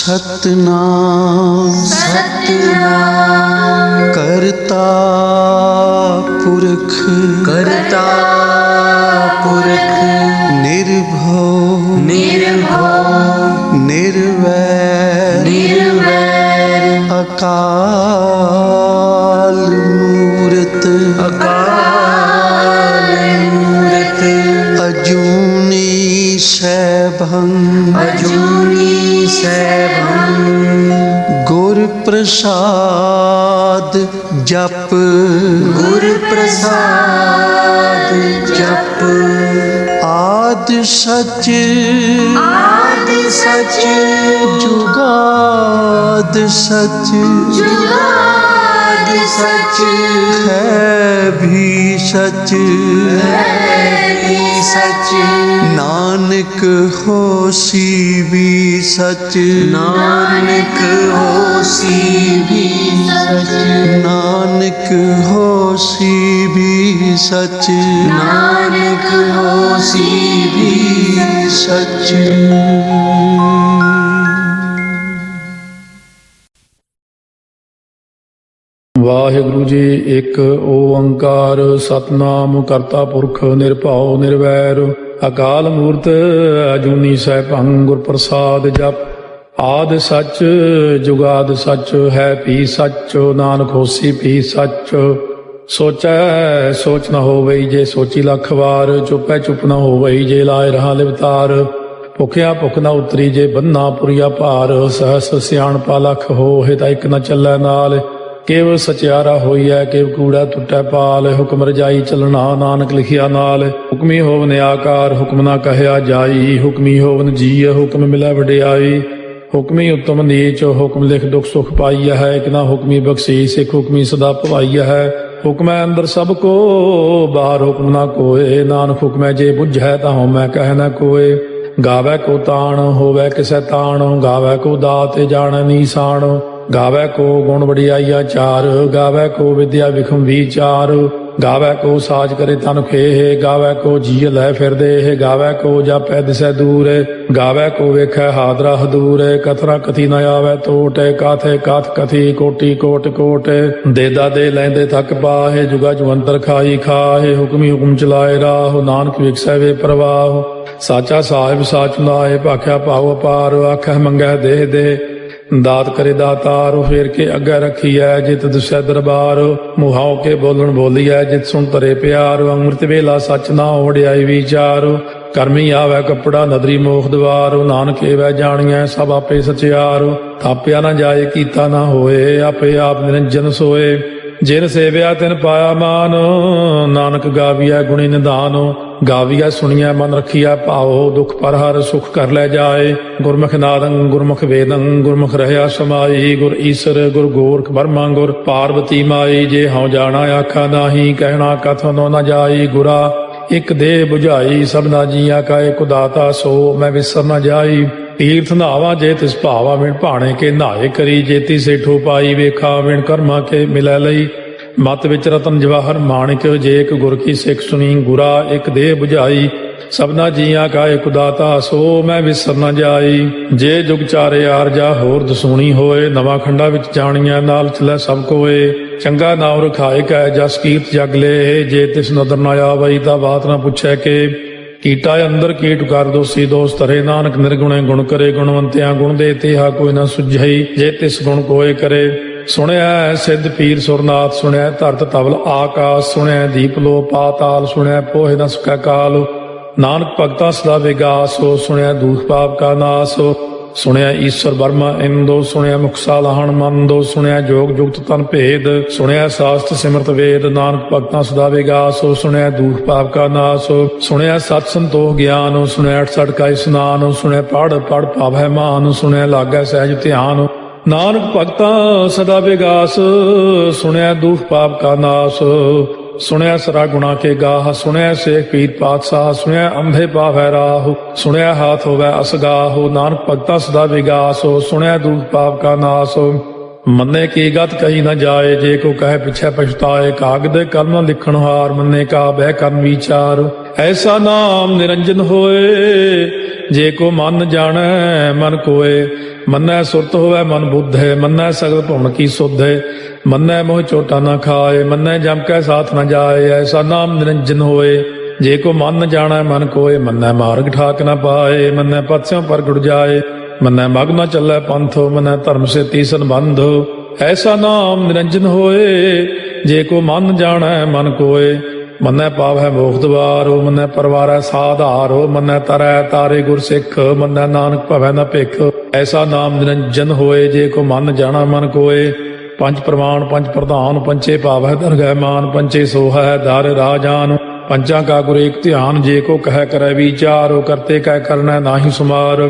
सतनाम सतनाम करता पुरख करता पुरख निर्भव निर्भव निर्वैर निर्वैर अकाल मूरत अकाल मूरत अजूनी सैभं अजूनी सैभं गुर प्रसाद जप गुर प्रसाद जप आद सच आद सच जुगाद सच जुगाद सच है भी सच सच नानक होसी भी सच नानक होसी भी सच नानक होसी भी सच नानक होसी भी सच। ਵਾਹਿਗੁਰੂ ਜੀ ਇੱਕ ਓੰਕਾਰ ਸਤਨਾਮ ਕਰਤਾ ਪੁਰਖ ਨਿਰਭਉ ਨਿਰਵੈਰ ਅਕਾਲ ਮੂਰਤ ਅਜੂਨੀ ਸੈਭੰ ਗੁਰ ਪ੍ਰਸਾਦ ਜਪ ਆਦ ਸੱਚ ਜੁਗਾਦ ਸੱਚ ਹੈ ਭੀ ਸੱਚ ਨਾਨਕ ਹੋਸੀ ਭੀ ਸੱਚ ਸੋਚੈ ਸੋਚ ਨ ਹੋਵਈ ਜੇ ਸੋਚੀ ਲੱਖ ਵਾਰ ਚੁੱਪੈ ਚੁੱਪ ਨ ਹੋਵਈ ਜੇ ਲਾਇ ਰਹਾ ਲਿਵਤਾਰ ਭੁਖਿਆ ਭੁਖ ਨ ਉਤਰੀ ਜੇ ਬੰਨਾ ਪੁਰੀਆ ਭਾਰ ਸਹਸ ਸਿਆਣਪਾ ਲਖ ਹੋਏ ਤਾਂ ਇੱਕ ਨ ਚੱਲੈ ਨਾਲ ਕੇਵ ਸਚਿਆਰਾ ਹੋਈਐ ਕੇਵ ਕੂੜਾ ਟੁੱਟੈ ਪਾਲ ਹੁਕਮ ਰਜਾਈ ਚੱਲਣਾ ਨਾਨਕ ਲਿਖਿਆ ਨਾਲ ਹੁਕਮੀ ਹੋਵਨ ਆਕਾਰ ਹੁਕਮ ਨਾ ਕਹਿਆ ਜਾਈ ਹੁਕਮੀ ਹੋਵਨ ਜੀ ਹੁਕਮ ਮਿਲੈ ਵਡਿਆਈ ਹੁਕਮੀ ਉਤਮ ਨੀਚ ਹੁਕਮ ਲਿਖ ਦੁਖ ਸੁਖ ਪਾਈਆ ਹੈ ਇੱਕ ਨਾ ਹੁਕਮੀ ਬਖਸ਼ੀ ਸਿੱਖ ਹੁਕਮੀ ਸਦਾ ਭਵਾਈਆ ਹੈ ਹੁਕਮੈ ਅੰਦਰ ਸਭ ਕੋ ਬਾਹਰ ਹੁਕਮ ਨਾ ਕੋਏ ਨਾਨਕ ਹੁਕਮੈ ਜੇ ਬੁਝੈ ਤਾਂ ਹਉਮੈ ਕਹਿ ਨਾ ਕੋਏ ਗਾਵੈ ਕੋ ਤਾਣ ਹੋਵੈ ਕਿਸੈ ਤਾਣ ਗਾਵੈ ਕੋ ਦਾਤ ਜਾਣੈ ਨੀਸਾਨ ਗਾਵੈ ਕੋ ਗੁਣ ਵਡਿਆਈਆ ਚਾਰ ਗਾਵੈ ਕੋ ਵਿਦਿਆ ਵਿਖਮ ਵਿਚਾਰ ਗਾਵੈ ਕੋ ਸਾਜ ਕਰੇ ਤਨ ਖੇਹ ਗਾਵੈ ਕੋ ਜੀ ਲੈ ਫਿਰਦੇ ਗਾਵੈ ਕੋ ਜਾਪੈ ਦਿਸੈ ਦੂਰ ਗਾਵੈ ਕੋ ਵੇਖੈ ਹਾਦਰਾ ਹਦੂਰ ਕਥਨਾ ਕਥੀ ਨ ਆਵੈ ਟੋਟ ਕਾਥੇ ਕਾਥ ਕਥੀ ਕੋਟੀ ਕੋਟ ਕੋਟ ਦੇਦਾ ਦੇ ਲੈਂਦੇ ਥੱਕ ਪਾਹੇ ਜੁਗਾ ਜੁਗੰਤਰ ਖਾਈ ਖਾਹੇ ਹੁਕਮੀ ਹੁਕਮ ਚਲਾਏ ਰਾਹ ਨਾਨਕ ਵਿਖਸੈ ਵੇ ਪ੍ਰਵਾਹ ਸਾਚਾ ਸਾਹਿਬ ਸਾਚ ਨਾਏ ਭਾਖਿਆ ਭਾਉ ਅਪਾਰ ਆਖੈ ਮੰਗੈ ਦੇਹ ਦੇ ਦਾਤ ਕਰੇ ਦਾਤਾਰ ਫੇਰ ਕੇ ਅੱਗੇ ਰੱਖੀਐ ਜਿਤ ਦੁਸੈ ਦਰਬਾਰ ਮੁਹਾਉ ਕੇ ਬੋਲਣ ਬੋਲੀਐ ਜਿਤ ਸੁਣ ਤਰੇ ਪਿਆਰ ਅੰਮ੍ਰਿਤ ਵੇਲਾ ਸੱਚ ਨਾ ਵਡਿਆਈ ਵਿਚਾਰ ਕਰਮੀ ਆਵੈ ਕੱਪੜਾ ਨਦਰੀ ਮੋਖ ਦਵਾਰ ਨਾਨਕ ਏਵੈ ਜਾਣੀਐ ਸਭ ਆਪੇ ਸਚਿਆਰ ਥਾਪਿਆ ਨਾ ਜਾਏ ਕੀਤਾ ਨਾ ਹੋਏ ਆਪੇ ਆਪ ਨਿਰੰਜਨ ਸੋਏ ਜਿਨ ਸੇਵਿਆ ਤਿਨ ਪਾਇਆ ਮਾਨ ਨਾਨਕ ਗਾਵੀਐ ਗੁਣੀ ਨਿਧਾਨ ਗਾਵੀਐ ਸੁਣੀਐ ਮਨ ਰੱਖੀਐ ਭਾਉ ਦੁਖ ਪਰ ਹਰ ਸੁਖ ਕਰ ਲੈ ਜਾਏ ਗੁਰਮੁਖ ਨਾਦੰ ਗੁਰਮੁਖ ਵੇਦੰ ਗੁਰਮੁਖ ਰਹਿਆ ਸਮਾਈ ਗੁਰ ਈਸਰ ਗੁਰ ਗੋਰਖ ਬਰਮਾ ਗੁਰ ਪਾਰਵਤੀ ਮਾਈ ਜੇ ਹਉ ਜਾਣਾ ਆਖਾ ਨਾਹੀ ਕਹਿਣਾ ਕਥਨੋ ਨ ਜਾਈ ਗੁਰਾ ਇੱਕ ਦੇਹ 부ਝਾਈ ਸਭਨਾ ਜੀਆਂ ਕਾ ਏਕ ਦਾਤਾ ਸੋ ਮੈਂ ਵਿਸਰ ਨ ਜਾਈ ਤੀਰਥ ਨਾਵਾ ਜੇ ਤਿਸ ਭਾਵਾ ਵਿਣ ਭਾਣੇ ਕੇ ਨਹਾਏ ਕਰੀ ਜੇਤੀ ਸੇਠੋ ਪਾਈ ਵੇਖਾ ਵਿਣ ਕਰਮਾ ਕੇ ਮਿਲੈ ਲਈ ਮਤ ਵਿੱਚ ਰਤਨ ਜਵਾਹਰ ਮਾਣਿਕ ਜੇ ਇੱਕ ਗੁਰ ਕੀ ਸਿੱਖ ਸੁਣੀ ਗੁਰਾ ਇੱਕ ਦੇਹ 부ਝਾਈ ਸਭਨਾ ਜੀਆਂ ਕਾ ਏਕ ਦਾਤਾ ਸੋ ਮੈਂ ਵਿਸਰ ਨ ਜਾਈ ਜੇ ਜੁਗ ਚਾਰੇ ਆਰਜਾ ਹੋਰ ਦਸੂਣੀ ਹੋਏ ਨਵਾਂ ਖੰਡਾ ਵਿੱਚ ਜਾਣੀਆਂ ਨਾਲ ਚਲੈ ਸਭ ਕੋਏ ਚੰਗਾ ਨਾਮ ਰਖਾਏ ਕੈ ਜਸ ਕੀਰਤ ਜਗ ਲੈ ਜੇ ਤਿਸ ਨਦਰ ਨ ਆਵਈ ਤਾਂ ਬਾਤ ਨਾ ਪੁੱਛੈ ਕੇ ਕੀਟਾ ਅੰਦਰ ਕੀਟ ਕਰ ਦੋਸੀ ਦੋਸ ਧਰੇ ਨਾਨਕ ਨਿਰਗੁਣੇ ਗੁਣ ਕਰੇ ਗੁਣਵੰਤਿਆਂ ਗੁਣ ਦੇ ਤੇਹਾ ਕੋਈ ਨਾ ਸੁਝਈ ਜੇ ਤਿਸ ਗੁਣ ਕੋਏ ਕਰੇ ਸੁਣਿਆ ਸਿੱਧ ਪੀਰ ਸੁਰਨਾਥ ਸੁਣਿਆ ਧਰਤ ਤਵਲ ਆਕਾਸ ਸੁਣਿਆ ਦੀਪ ਲੋ ਪਾਤਾਲ ਸੁਣਿਆ ਪੋਹਿ ਨ ਸਕੈ ਕਾਲ ਨਾਨਕ ਭਗਤਾ ਸਦਾ ਵਿਗਾਸ ਹੋ ਸੁਣਿਆ ਦੁਖ ਪਾਪ ਕਾ ਨਾਸ ਸੁਣਿਆ ਈਸ਼ਵਰ ਬਰਮਾ ਇੰਦੋ ਸੁਣਿਆ ਮੁਖ ਸਾਲਹਣ ਮੰਦੋ ਸੁਣਿਆ ਜੋਗ ਜੁਗਤ ਤਨ ਭੇਦ ਸੁਣਿਆ ਸਾਸਤ ਸਿਮਰਤ ਵੇਦ ਨਾਨਕ ਭਗਤਾ ਸਦਾ ਵਿਗਾਸ ਹੋ ਸੁਣਿਆ ਦੁਖ ਪਾਪ ਕਾ ਨਾਸ ਸੁਣਿਆ ਸਤ ਸੰਤੋਖ ਗਿਆਨ ਸੁਣਿਆ 68 ਕਾ ਇਸਨਾਨ ਸੁਣਿਆ ਪੜ ਪੜ ਭਾਵੈ ਮਾਨ ਸੁਣਿਆ ਲਾਗੈ ਸਹਿਜ ਧਿਆਨ ਨਾਨਕ ਭਗਤਾ ਸਦਾ ਵਿਗਾਸ ਸੁਣਿਆ ਦੁਖ ਪਾਪ ਕਾ ਨਾਸ ਸੁਣਿਆ ਸਰਾ ਗੁਣਾ ਕੇ ਗਾਹ ਸੁਣਿਆ ਸੇਖ ਪੀਰ ਪਾਤਸ਼ਾਹ ਸੁਣਿਆ ਅੰਧੇ ਪਾਵੈ ਰਾਹੁ ਸੁਣਿਆ ਹਾਥ ਹੋਵੈ ਅਸਗਾਹੁ ਨਾਨਕ ਭਗਤਾ ਸਦਾ ਵਿਗਾਸ ਸੁਣਿਆ ਦੁਖ ਪਾਪ ਕਾ ਨਾਸ ਮੰਨੇ ਕੀ ਗਤ ਕਹੀ ਨਾ ਜਾਏ ਜੇ ਕੋ ਕਹੇ ਪਿਛੈ ਪਛਤਾਏ ਕਾਗਦ ਕਲਮ ਲਿਖਣ ਹਾਰ ਮੰਨੇ ਕਾ ਬਹਿ ਕਰਮ ਵਿਚਾਰ ਐਸਾ ਨਾਮ ਨਿਰੰਜਨ ਹੋਏ, ਜੇ ਕੋ ਮਨ ਜਾਣੈ ਮਨ ਕੋਏ। ਮੰਨੈ ਸੁਰਤ ਹੋਵੈ ਮਨ ਬੁੱਧ ਹੈ, ਮੰਨੈ ਸਗਲ ਭਵਨ ਕੀ ਸੁਧ ਹੈ। ਮੰਨੈ ਮੋਹ ਚੋਟਾ ਨਾ ਖਾਏ, ਮੰਨੈ ਜਮ ਕੈ ਸਾਥ ਨ ਜਾਏ। ਐਸਾ ਨਾਮ ਨਿਰੰਜਨ ਹੋਏ, ਜੇ ਕੋ ਮਨ ਜਾਣੈ ਮਨ ਕੋਏ। ਮੰਨੈ ਮਾਰਗ ਠਾਕ ਨ ਪਾਏ, ਮੰਨੈ ਪਥਿਓਂ ਪ੍ਰਗਟ ਜਾਏ। ਮੰਨੈ ਮਗ ਨ ਚੱਲੈ ਪੰਥ, ਮੰਨੈ ਧਰਮ ਸੇ ਤੀਸਨ ਬੰਧ। ਐਸਾ ਨਾਮ ਨਿਰੰਜਨ ਹੋਏ, ਜੇ ਕੋ ਮਨ ਜਾਣੈ ਮਨ ਕੋਏ। ਮੰਨੈ ਪਾਵੈ ਮੋਖ ਦੁਆਰੋ, ਮੰਨੈ ਪਰਵਾਰੈ ਸਾਧਾਰੋ। ਮੰਨੈ ਤਰੈ ਤਾਰੇ ਗੁਰ ਸਿੱਖ, ਮੰਨੈ ਨਾਨਕ ਭਵੈ ਨ ਭਿਖ। ਐਸਾ ਨਾਮ ਨਿਰੰਜਨ ਹੋਏ, ਜੇ ਕੋ ਮਨ ਜਾਣਾ ਮਨ ਕੋਏ। ਪੰਜ ਪ੍ਰਮਾਣ ਪੰਜ ਪ੍ਰਧਾਨ, ਪੰਚੇ ਪਾਵੈ ਦਰਗਹਿ ਮਾਨ। ਪੰਚੇ ਸੋਹੈ ਦਰ ਰਾਜਾਨ, ਪੰਚਾਂ ਕਾ ਗੁਰ ਏਕ ਧਿਆਨ। ਜੇ ਕੋ ਕਹਿ ਕਰੈ ਵਿਚਾਰੋ, ਕਰਤੇ ਕਹਿ ਕਰਨੈ ਨਾਹੀ ਸੁਮਾਰ।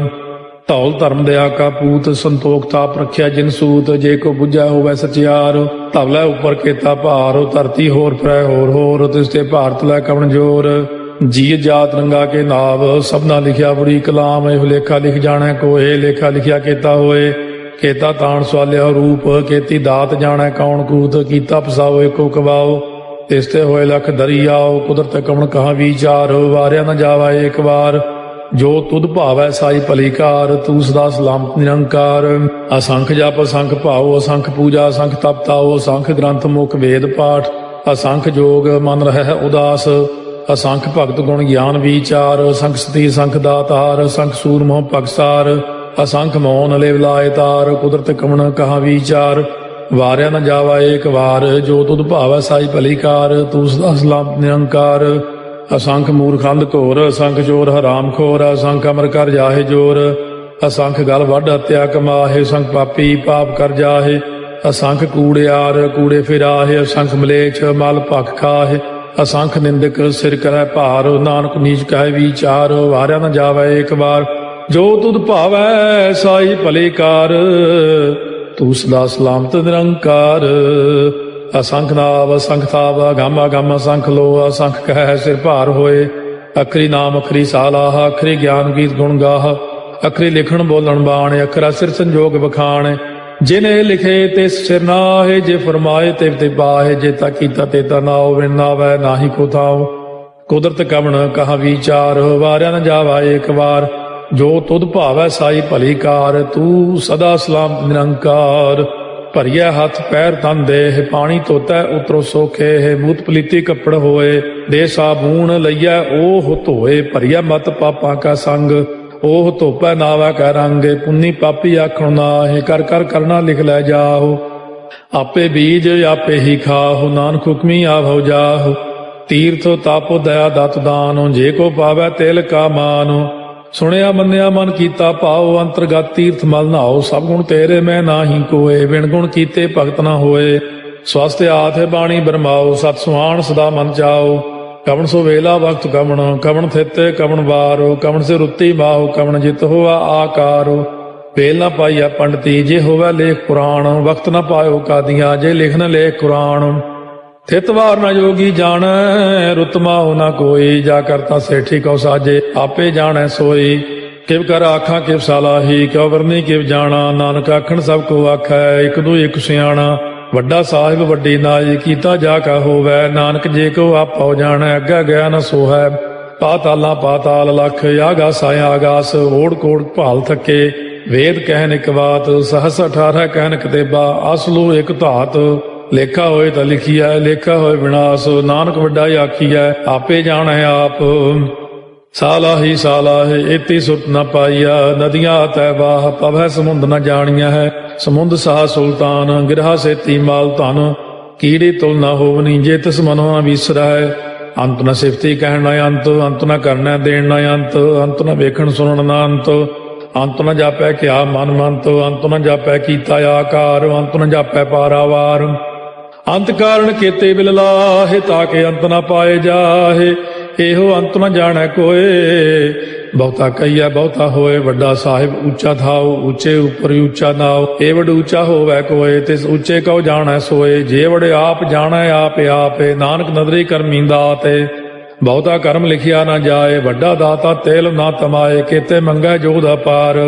ਧੌਲ ਧਰਮ ਦਇਆ ਕਾ ਪੂਤ, ਸੰਤੋਖ ਤਾਪ ਰੱਖਿਆ ਜਿਨ ਸੂਤ। ਜੇ ਕੋ ਬੁੱਝੈ ਹੋਵੈ ਸਚਿਆਰ, ਧਵਲੇ ਉੱਪਰ ਕੇਤਾ ਭਾਰ। ਧਰਤੀ ਹੋਰ ਫਿਰੈ ਹੋਰ ਹੋਰ, ਤਿਸ ਤੇ ਭਾਰਤ ਲੈ ਕਵਣ ਜੋਰ। ਜੀ ਜਾਤ ਰੰਗਾ ਕੇ ਨਾਵ, ਸਭਨਾ ਲਿਖਿਆ ਬੁਰੀ ਕਲਾਮ। ਇਹੋ ਲੇਖਾ ਲਿਖ ਜਾਣੈ ਕੋਏ, ਲੇਖਾ ਲਿਖਿਆ ਕੇਤਾ ਹੋਏ। ਕੇਤਾ ਤਾਣ ਸਵਾਲਿਆ ਰੂਪ, ਕੀਤੀ ਦਾਤ ਜਾਣੈ ਕੌਣ ਕੂਤ। ਕੀਤਾ ਪਸਾਓ ਏਕੋ ਕਵਾਓ, ਤਿਸ ਤੇ ਹੋਏ ਲਖ ਦਰਿਆਓ। ਕੁਦਰਤ ਕਵਣ ਕਹਾ ਵਿਚਾਰ, ਵਾਰਿਆ ਨ ਜਾਵਾ ਏਕ ਵਾਰ। ਜੋ ਤੁਧ ਭਾਵੈ ਸਾਈ ਭਲੀ ਕਾਰ, ਤੂੰ ਸਦਾ ਸਲਾਮਤ ਨਿਰੰਕਾਰ। ਅਸੰਖ ਜਪ ਅਸੰਖ ਭਾਉ, ਅਸੰਖ ਪੂਜਾ ਅਸੰਖ ਤਪ ਤਾਉ। ਅਸੰਖ ਗ੍ਰੰਥ ਮੁਖ ਵੇਦ ਪਾਠ, ਅਸੰਖ ਜੋਗ ਮਨ ਰਹਿ ਉਦਾਸ। ਅਸੰਖ ਭਗਤ ਗੁਣ ਗਿਆਨ ਵਿਚਾਰ, ਅਸੰਖ ਸਤੀ ਅਸੰਖ ਦਾਤਾਰ। ਅਸੰਖ ਸੂਰ ਮੋਹ ਪਗਸਾਰ, ਅਸੰਖ ਮੋਨ ਲਿਵ ਲਾਏ ਤਾਰ। ਕੁਦਰਤ ਕਵਣ ਕਹਾ ਵਿਚਾਰ, ਵਾਰਿਆ ਨ ਜਾਵਾ ਏਕ ਵਾਰ। ਜੋ ਤੁਧ ਭਾਵੈ ਸਾਈ ਭਲੀ ਕਾਰ, ਤੂੰ ਸਦਾ ਸਲਾਮਤ ਨਿਰੰਕਾਰ। ਅਸੰਖ ਮੂਰਖੰਦ ਘੋਰ, ਅਸੰਖ ਚੋਰ ਹਰਾਮ ਖੋਰ। ਅਸੰਖ ਅਮਰ ਕਰ ਜਾਹੇ ਜੋਰ, ਅਸੰਖ ਗਲ ਵੱਢ ਹੱਤਿਆ ਕਮਾਹੇ। ਅਸੰਖ ਪਾਪੀ ਪਾਪ ਕਰ ਜਾਹੇ, ਅਸੰਖ ਕੂੜਿਆਰ ਕੂੜੇ ਫਿਰਾਹੇ। ਅਸੰਖ ਮਲੇਛ ਮਲ ਭਖ ਖਾਹੇ, ਅਸੰਖ ਨਿੰਦਕ ਸਿਰ ਕਰੈ ਭਾਰ। ਨਾਨਕ ਨੀਚ ਕਹਿ ਵਿਚਾਰ, ਵਾਰਿਆ ਨ ਜਾਵੈ ਏਕ ਵਾਰ। ਜੋ ਤੁਧ ਭਾਵੈ ਸਾਈ ਭਲੀ ਕਾਰ, ਤੂੰ ਸਦਾ ਸਲਾਮਤ ਨਿਰੰਕਾਰ। ਅਸੰਖ ਨਾਵ ਅਸੰਖ ਥਾਵ, ਅਗੰਮ ਅਗੰਮ ਅਸੰਖ ਲੋ। ਅਸੰਖ ਕਹਿ ਸਿਰ ਭਾਰ ਹੋਏ, ਅਖਰੀ ਨਾਮ ਅਖਰੀ ਸਾਲਾਹ। ਅਖਰੀ ਗਿਆਨ ਗੀਤ ਗੁਣ ਗਾਹ, ਅਖਰੀ ਲਿਖਣ ਬੋਲਣ ਬਾਣ। ਅਖਰਾ ਸਿਰ ਸੰਜੋਗ ਬਖਾਣ, ਜਿਨੇ ਲਿਖੇ ਤਿਸ ਸਿਰ ਨਾਹੇ। ਜੇ ਫਰਮਾਏ ਤਿਵ ਤੇ ਪਾਹੇ, ਜੇ ਤਾ ਕੀਤਾ ਤੇ ਤਾ ਨਾਉ। ਵਿਣ ਨਾਵੈ ਨਾਹੀ ਕੋ ਥਾਉ, ਕੁਦਰਤ ਕਵਣ ਕਹਾ ਵਿਚਾਰ। ਵਾਰਿਆ ਨ ਜਾਵਾ ਏਕ ਵਾਰ, ਜੋ ਤੁਧ ਭਾਵੈ ਸਾਈ ਭਲੀ ਕਾਰ। ਤੂੰ ਸਦਾ ਸਲਾਮਤ ਨਿਰੰਕਾਰ। ਭਰੀਐ ਹੱਥ ਪੈਰ ਤਨ ਦੇਹ, ਪਾਣੀ ਧੋਤੈ ਉਤਰੋ ਸੋਖੇ। ਹੈ ਮੂਤ ਪਲੀਤੀ ਕੱਪੜ ਹੋਏ, ਦੇ ਸਾਬੂਨ ਲਈਐ ਓਹ ਧੋਏ। ਭਰੀਐ ਮਤ ਪਾਪਾਂ ਕਾ ਸੰਗ, ਓਹ ਧੋਪੈ ਨਾਵੈ ਕੈ ਰੰਗ। ਪੁੰਨੀ ਪਾਪੀ ਆਖਣ ਨਾਹਿ, ਕਰ ਕਰ ਕਰਨਾ ਲਿਖ ਲੈ ਜਾਹੋ। ਆਪੇ ਬੀਜ ਆਪੇ ਹੀ ਖਾਹੋ, ਨਾਨਕ ਹੁਕਮੀ ਆਭਉ ਜਾਹੋ। ਤੀਰਥ ਤਾਪੋ ਦਇਆ ਦਤ ਦਾਨੋ, ਜੇ ਕੋ ਪਾਵੈ ਤਿਲ ਕਾ ਮਾਨੋ। ਸੁਣਿਆ ਮੰਨਿਆ ਮਨ ਕੀਤਾ ਭਾਉ, ਅੰਤਰਗਤ ਤੀਰਥ ਮਲ ਨਹਾਓ। ਸਭ ਗੁਣ ਤੇਰੇ ਮੈਂ ਨਾਹੀ ਕੋਏ, ਵਿਣ ਗੁਣ ਕੀਤੇ ਭਗਤ ਨਾ ਹੋਏ। ਸਵਸਤ ਆਥ ਬਾਣੀ ਬਰਮਾਓ, ਸਤ ਸੁਹਾਣ ਸਦਾ ਮਨ ਚਾਓ। ਕਵਣ ਸੋ ਵੇਲਾ ਵਕਤ ਕਵਣ, ਕਵਣ ਥਿਤੇ ਕਵਣ ਵਾਰੋ। ਕਵਣ ਸੇ ਰੁੱਤੀ ਮਾਹੋ, ਕਵਣ ਜਿਤ ਹੋਆ ਆਕਾਰੋ। ਵੇਲ ਨਾ ਪਾਈਆ ਪੰਡਤੀ, ਜੇ ਹੋਵੇ ਲੇਖ ਪੁਰਾਣ। ਵਕਤ ਨਾ ਪਾਇਓ ਕਾਦੀਆਂ, ਜੇ ਲਿਖਨ ਲੇਖ ਕੁਰਾਨ। ਥਿਤ ਵਾਰ ਨਾ ਜੋਗੀ ਜਾਣੈ, ਰੁਤ ਮਾਹੁ ਨਾ ਕੋਈ। ਜਾ ਕਰਤਾ ਸੇਠੀ ਕਉ ਸਾਜੇ, ਆਪੇ ਜਾਣੈ ਸੋਈ। ਕਿਵ ਕਰ ਆਖਾਂ ਕਿਵ ਸਾਲਾਹੀ, ਕਿਉ ਵਰਨੀ ਕਿਵ ਜਾਣਾ। ਨਾਨਕ ਆਖਣ ਸਭ ਕੋ ਆਖੈ, ਇਕ ਦੂ ਇਕ ਸਿਆਣਾ। ਵੱਡਾ ਸਾਹਿਬ ਵੱਡੀ ਨਾਈ, ਕੀਤਾ ਜਾ ਕਾ ਹੋਵੈ। ਨਾਨਕ ਜੇ ਕੋ ਆਪਉ ਜਾਣੈ, ਅੱਗਾ ਗਿਆ ਨ ਸੋਹੈ। ਪਾਤਾਲਾਂ ਪਾਤਾਲ ਲਖ, ਆਗਾਸ ਆਗਾਸ। ਓੜ ਕੋੜ ਭਾਲ ਥੱਕੇ, ਵੇਦ ਕਹਿਨ ਇਕ ਬਾਤ। ਸਹਸ 18 ਕਹਿਨ ਕਤੇਬਾ, ਅਸਲੂ ਇਕ ਧਾਤ। ਲੇਖਾ ਹੋਏ ਤਾਂ ਲਿਖੀਐ, ਲੇਖਾ ਹੋਏ ਵਿਨਾਸ਼। ਨਾਨਕ ਵੱਡਾ ਆਖੀਐ, ਆਪੇ ਜਾਣੈ ਆਪ। ਸਾਲਾਹੀ ਸਾਲਾਹੇ ਏਤੀ ਸੁਰਤ ਨ ਪਾਈਆ। ਨਦੀਆਂ ਤੈ ਬਾਹ, ਪਵੈ ਸਮੁੰਦ ਨ ਜਾਣੀਆਂ ਹੈ। ਸਮੁੰਦ ਸਾਹ ਸੁਲਤਾਨ, ਗਿਰਹਾ ਸੇਤੀ ਮਾਲ ਧਨ। ਕੀੜੀ ਤੁਲ ਨ ਹੋਵਨੀ, ਜੇ ਤਿਸ ਮਨੋ ਨ ਵਿਸਰੈ। ਅੰਤ ਨ ਸਿਫਤੀ ਕਹਿਣ ਨ ਅੰਤ, ਅੰਤ ਨ ਕਰਨੈ ਦੇਣ ਨ ਅੰਤ। ਅੰਤ ਨ ਵੇਖਣ ਸੁਣਨ ਨ ਅੰਤ, ਅੰਤ ਨ ਜਾਪੈ ਕਿਆ ਮਨ ਮੰਤ। ਅੰਤ ਨ ਜਾਪੈ ਕੀਤਾ ਆਕਾਰ, ਅੰਤ ਨ ਜਾਪੈ ਪਾਰਾਵਾਰ। ਅੰਤ ਕਾਰਨ ਕੀਤੇ ਬਿਲ ਲਾਹੇ, ਤਾਕੇ ਅੰਤ ਨ ਪਾਏ ਜਾਹੇ। ਇਹੋ ਅੰਤ ਨ ਜਾਣੈ ਕੋਏ, ਬਹੁਤਾ ਕਹੀਐ ਬਹੁਤਾ ਹੋਏ। ਵੱਡਾ ਸਾਹਿਬ ਉੱਚਾ ਥਾਉ, ਉੱਚੇ ਉੱਪਰ ਉੱਚਾ ਨਾਉ। ਏ ਵਡ ਉੱਚਾ ਹੋਵੈ ਕੋਏ, ਤਿਸ ਉੱਚੇ ਕਉ ਜਾਣੈ ਸੋਏ। ਜੇ ਵਡ ਆਪ ਜਾਣੈ ਆਪੇ ਆਪੇ, ਨਾਨਕ ਨਦਰੀ ਕਰਮੀ ਦਾਤੇ। ਬਹੁਤਾ ਕਰਮ ਲਿਖਿਆ ਨਾ ਜਾਏ, ਵੱਡਾ ਦਾਤਾ ਤੇਲ ਨਾ ਤਮਾਏ। ਕੀਤੇ ਮੰਗੈ ਜੋਧ ਅਪਾਰ,